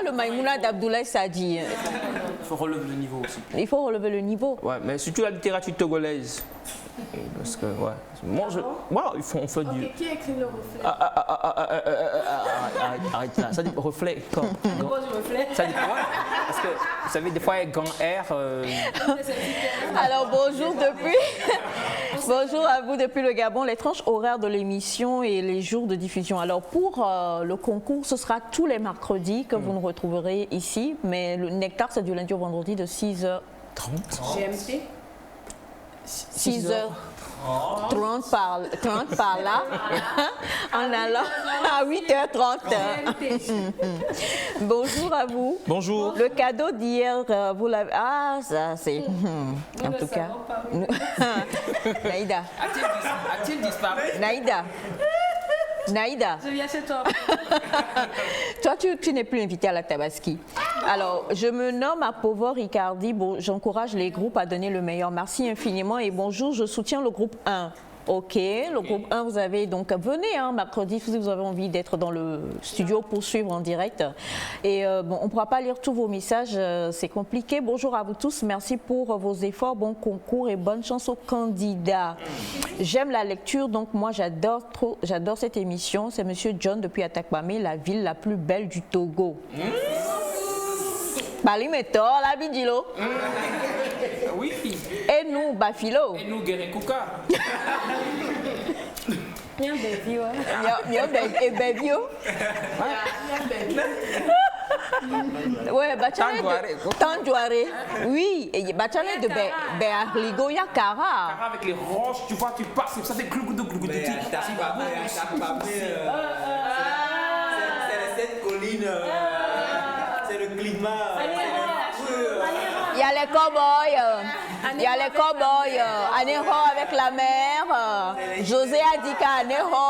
le Maïmouna d'Abdoulaye Sadi. Il faut relever le niveau aussi. Il faut relever le niveau. Ouais, mais surtout la littérature togolaise. Parce que, ouais. Moi, on fait du. Qui écrit le reflet? Arrête là, ça dit reflet. Quand reflet. Ça dit quoi? Parce que, vous savez, des fois, avec grand R. Alors, bonjour à vous depuis le Gabon. Les tranches horaires de l'émission et les jours de diffusion. Alors, pour le concours, ce sera tous les mercredis que vous nous retrouverez ici. Mais le Nectar, c'est du lundi au vendredi de 6h30. GMT 6h30 par là, en allant à 8h30. Bonjour à vous. Bonjour. Le cadeau d'hier, vous l'avez... Ah, ça c'est... En tout cas... Naïda. A-t-il disparu? Naïda. Je viens chez toi. Toi, tu n'es plus invité à la Tabaski. Alors, je me nomme Apovo Ricardi. Bon, j'encourage les groupes à donner le meilleur. Merci infiniment et bonjour, je soutiens le groupe 1. Ok, le groupe 1, vous avez donc, venez mercredi si vous avez envie d'être dans le studio pour suivre en direct. Et bon, on ne pourra pas lire tous vos messages, c'est compliqué. Bonjour à vous tous, merci pour vos efforts, bon concours et bonne chance aux candidats. J'aime la lecture, donc moi j'adore cette émission. C'est Monsieur John depuis Atakpamé, la ville la plus belle du Togo. Balimeto, la Bidilo. Oui. Et nous, Bafilo. Et nous, Guérékouka. Bien baby, ouais. Et baby. Ouais, Tanjouare. Oui, et Bachane de Béarligo, il y a Kara. Avec les roches, tu vois, tu passes, ça fait glougoudou. C'est cette colline, c'est le climat. Il y a les cow-boys, Anéro avec la mer, José Adika Anéro.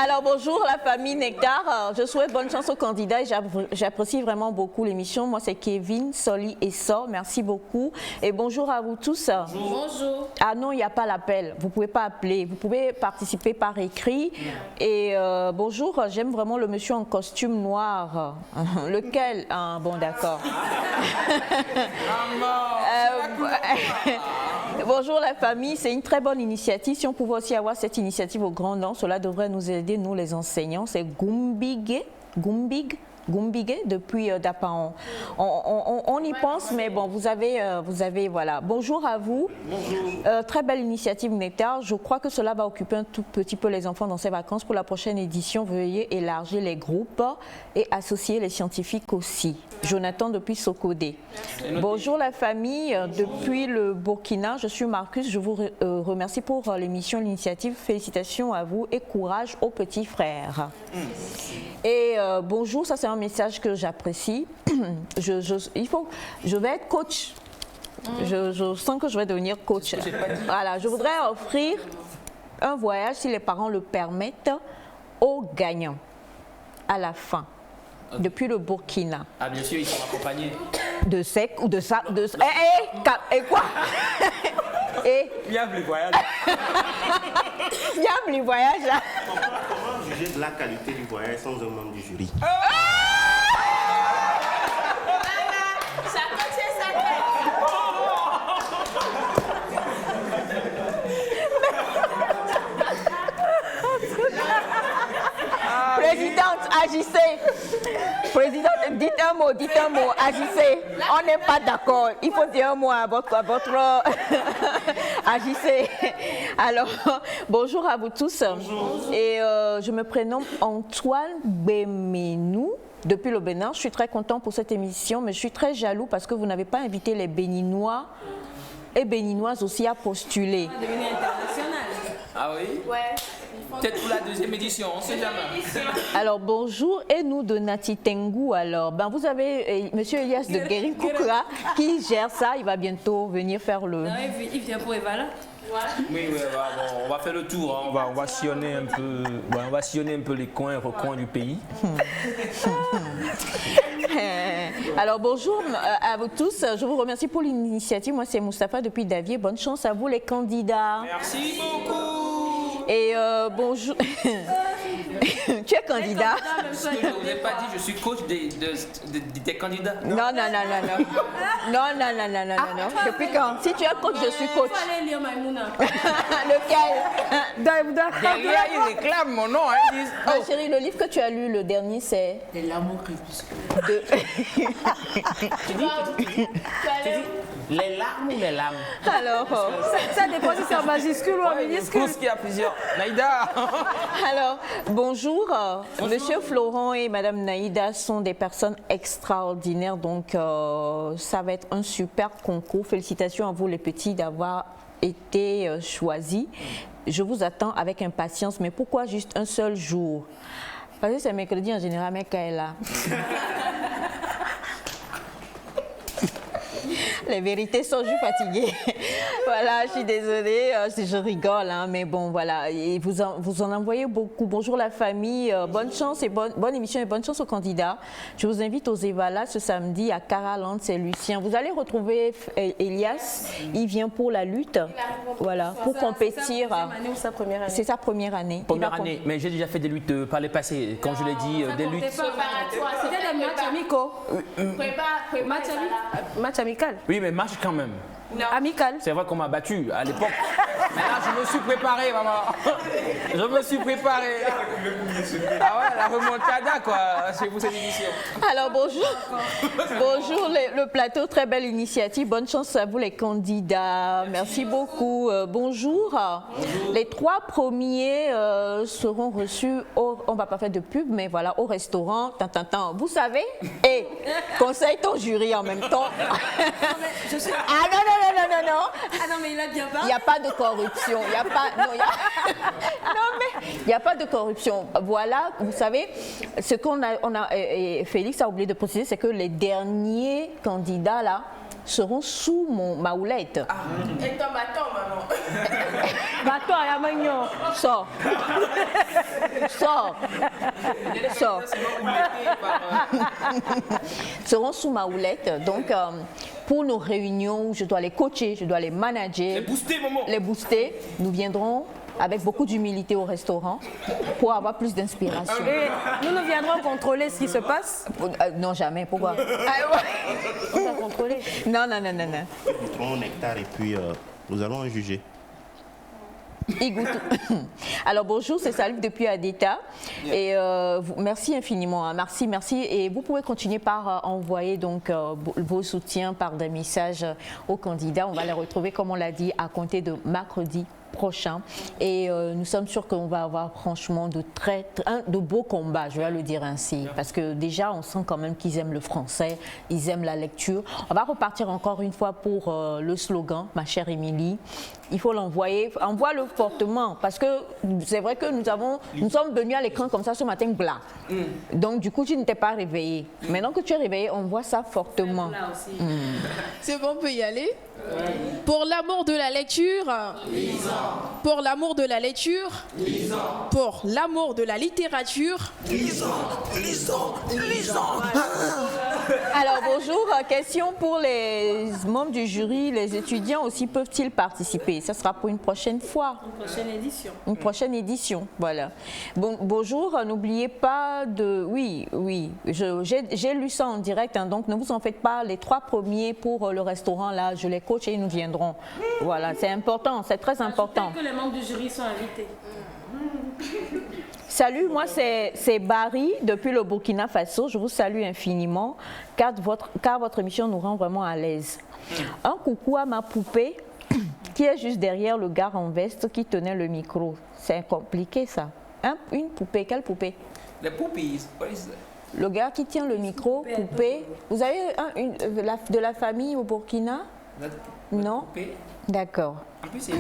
Alors bonjour la famille Nectar, je souhaite bonne chance aux candidats et j'apprécie vraiment beaucoup l'émission. Moi c'est Kevin, Soli et So, merci beaucoup. Et bonjour à vous tous. Bonjour. Ah non, il n'y a pas l'appel, vous ne pouvez pas appeler, vous pouvez participer par écrit. Et bonjour, j'aime vraiment le monsieur en costume noir. Lequel? Ah, bon d'accord. Bonjour la famille, c'est une très bonne initiative. Si on pouvait aussi avoir cette initiative au grand nom, cela devrait nous aider, nous les enseignants. C'est Gumbig depuis Dapaon. On y pense, mais bon, vous avez, voilà. Bonjour à vous. Bonjour. Très belle initiative Nectar. Je crois que cela va occuper un tout petit peu les enfants dans ces vacances. Pour la prochaine édition, veuillez élargir les groupes et associer les scientifiques aussi. Jonathan depuis Sokodé. Bonjour la famille, depuis le Burkina, je suis Marcus, je vous remercie pour l'émission, l'initiative, félicitations à vous et courage aux petits frères. Et bonjour, ça c'est un message que j'apprécie, je vais être coach, je sens que je vais devenir coach. Voilà, je voudrais offrir un voyage, si les parents le permettent, aux gagnants, à la fin. Depuis le Burkina. Ah bien sûr, ils sont accompagnés. De sec ou de ça, et quoi? Viens le voyage. Viens le voyage là. Comment juger de la qualité du voyage sans un membre du jury? Ça contient ça. Présidente, agissez. Présidente, dites un mot, agissez. On n'est pas d'accord. Il faut dire un mot à votre agissez. Alors, bonjour à vous tous. Bonjour. Et je me prénomme Antoine Béménou. Depuis le Bénin, je suis très content pour cette émission, mais je suis très jaloux parce que vous n'avez pas invité les Béninois et Béninoises aussi à postuler. Ah oui? Ouais. Peut-être pour la deuxième édition, on ne sait jamais. Alors bonjour, et nous de Nati Tengu. Alors, vous avez Monsieur Elias de Guérin Koukra qui gère ça, il va bientôt venir faire le... Non, il vient pour Evala. Oui, bon, on va faire le tour, hein. on va sillonner un peu, on va sillonner un peu les coins et recoins du pays. Alors bonjour à vous tous, je vous remercie pour l'initiative. Moi c'est Moustapha depuis Davier, bonne chance à vous les candidats. Merci beaucoup. Et bonjour. Tu es candidat? Ce que je ne vous ai pas dit, je suis coach des candidats. Non. Depuis quand? Si tu es coach, je suis coach. Il faut aller lire Maïmouna. Lequel? Derrière, ils réclament mon nom. Ils disent, oh. Chérie, le livre que tu as lu, le dernier, c'est... De l'amour crépuscule. Tu dis les larmes ou les larmes? Alors, ça dépend si c'est en majuscule ou en minuscule. Je pense qu'il y a plusieurs. Naïda. Alors, bonjour. Monsieur Florent et Madame Naïda sont des personnes extraordinaires, donc ça va être un super concours. Félicitations à vous les petits d'avoir été choisis. Je vous attends avec impatience, mais pourquoi juste un seul jour? Parce que c'est mercredi en général, mais qu'elle est là. Les vérités sont juste fatiguées. Voilà, je suis désolée, je rigole, hein, mais bon, voilà. Et vous en envoyez beaucoup. Bonjour la famille, bonne chance et bonne émission et bonne chance aux candidats. Je vous invite aux Evala ce samedi à Caraland, c'est Lucien. Vous allez retrouver Elias, il vient pour la lutte, voilà, pour compétir. C'est sa année ou sa première année? C'est sa première année. Première année, mais j'ai déjà fait des luttes par le passé, quand je l'ai dit, des luttes. C'était des matchs amicaux. Match amical. Oui, mais match quand même. Non. Amical. C'est vrai qu'on m'a battu à l'époque. Mais là, je me suis préparé, maman. Je me suis préparé. Ah ouais, la remontada, quoi, c'est pour cette émission. Alors, bonjour. Bonjour, le plateau. Très belle initiative. Bonne chance à vous, les candidats. Merci beaucoup. Bonjour. Les 3 premiers seront reçus on ne va pas faire de pub, mais voilà, au restaurant. Vous savez? Et conseille ton jury en même temps. Ah non. Ah non, mais il a bien parlé. Il n'y a pas de corruption. Il n'y a pas... Non, il n'y a pas de corruption. Voilà, vous savez, ce qu'on a... et Félix a oublié de préciser, c'est que les derniers candidats, là, seront sous ma houlette. Ah. Et ton bâton, maman. Bâton, il y a magnon. Sors. Seront sous ma houlette. Donc, pour nos réunions où je dois les coacher, je dois les manager, les booster, nous viendrons avec beaucoup d'humilité au restaurant pour avoir plus d'inspiration. Et nous viendrons contrôler ce qui se passe? Non, jamais. Pourquoi? On va contrôler. Non. Nous mettrons au nectar et puis nous allons en juger. Alors bonjour, c'est Salif depuis Adeta. Et merci infiniment, hein. Merci. Et vous pouvez continuer par envoyer donc vos soutiens par des messages aux candidats. On va les retrouver, comme on l'a dit, à compter de mercredi prochain. Et nous sommes sûrs qu'on va avoir franchement de beaux combats, je vais le dire ainsi. Parce que déjà, on sent quand même qu'ils aiment le français, ils aiment la lecture. On va repartir encore une fois pour le slogan, ma chère Émilie. Il faut l'envoyer, envoie-le fortement. Parce que c'est vrai que nous sommes venus à l'écran comme ça ce matin, blanc. Donc du coup, tu ne t'es pas réveillé. Maintenant que tu es réveillé, on voit ça fortement. C'est bon, on peut y aller? Pour l'amour de la lecture, lisons. Pour l'amour de la lecture, lisons. Pour l'amour de la littérature, lisons. Alors bonjour, question pour les membres du jury, les étudiants aussi peuvent-ils participer? Ça sera pour une prochaine fois. Une prochaine édition. Une prochaine édition, voilà. Bon, bonjour, n'oubliez pas de... Oui, j'ai lu ça en direct, hein, donc ne vous en faites pas. Les 3 premiers pour le restaurant, là, je les coach et ils nous viendront. Voilà, c'est important, c'est très important. Que les membres du jury sont invités. Salut, moi c'est Barry depuis le Burkina Faso. Je vous salue infiniment car votre émission nous rend vraiment à l'aise. Un coucou à ma poupée qui est juste derrière le gars en veste qui tenait le micro. C'est compliqué ça. Hein? Une poupée, quelle poupée? Les puppies, what is that? Le gars qui tient le micro, poupée. Vous avez de la famille au Burkina? Non? D'accord. En plus, c'est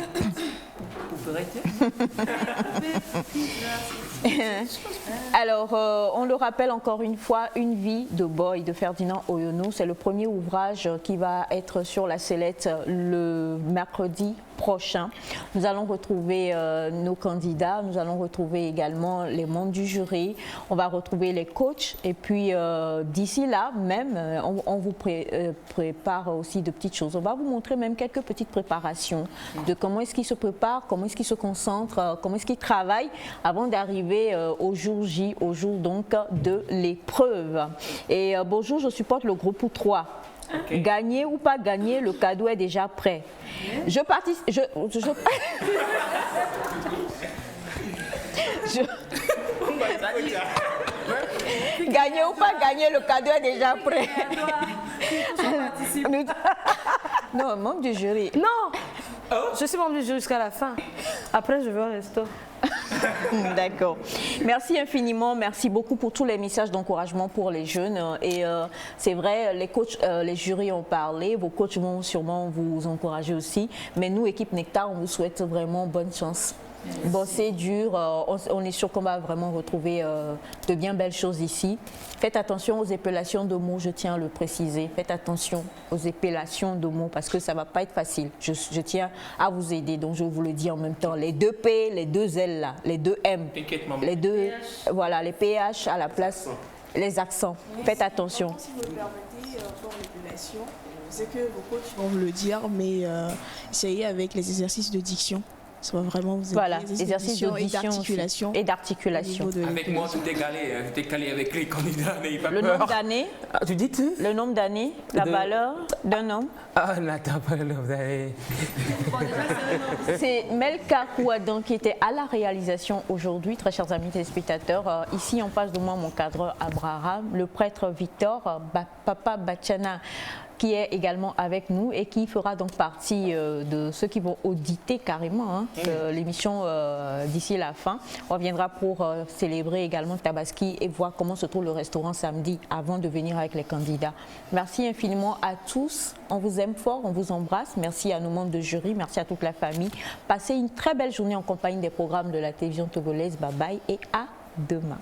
Alors, on le rappelle encore une fois, Une vie de boy de Ferdinand Oyono. C'est le premier ouvrage qui va être sur la sellette le mercredi prochain. Nous allons retrouver nos candidats, nous allons retrouver également les membres du jury, on va retrouver les coachs et puis d'ici là même, on vous prépare aussi de petites choses. On va vous montrer même quelques petites préparations de comment est-ce qu'ils se préparent, comment est-ce qu'ils se concentrent, comment est-ce qu'ils travaillent avant d'arriver au jour J, au jour donc de l'épreuve. Et bonjour, je supporte le groupe 3. Okay. Gagner ou pas gagner, le cadeau est déjà prêt. Je participe. Gagner ou pas gagner, le cadeau est déjà prêt. Non, membre du jury. Non, je suis membre du jury jusqu'à la fin. Après, je vais au resto. D'accord. Merci infiniment, merci beaucoup pour tous les messages d'encouragement pour les jeunes. Et c'est vrai, les coachs, les jurys ont parlé, vos coachs vont sûrement vous encourager aussi. Mais nous, équipe Nectar, on vous souhaite vraiment bonne chance. Bosser dur, on est sûr qu'on va vraiment retrouver de bien belles choses ici. Faites attention aux épellations de mots, je tiens à le préciser. Faites attention aux épellations de mots parce que ça ne va pas être facile. Je tiens à vous aider, donc je vous le dis en même temps. Les 2 P, les 2 L, là, les 2 M, les 2, voilà, les PH à la place, les accents. Faites attention. Si vous me permettez, pour l'épellation, c'est que vos coachs vont vous le dire, mais essayez avec les exercices de diction. Ça va vraiment vous aider. Voilà, exercices d'articulation et d'articulation. Avec moi, tout est calé avec les candidats, n'ayez pas peur. Le nombre d'années. Ah, tu dis tu? Le nombre d'années, la valeur d'un homme. Ah, n'attends pas le nombre d'années. C'est Melka Kouadan qui était à la réalisation aujourd'hui, très chers amis téléspectateurs. Ici, en face de moi, mon cadreur Abraham, le prêtre Victor, Papa Bachana, qui est également avec nous et qui fera donc partie de ceux qui vont auditer carrément l'émission d'ici la fin. On reviendra pour célébrer également Tabaski et voir comment se trouve le restaurant samedi avant de venir avec les candidats. Merci infiniment à tous. On vous aime fort, on vous embrasse. Merci à nos membres de jury, merci à toute la famille. Passez une très belle journée en compagnie des programmes de la télévision togolaise. Bye bye et à demain.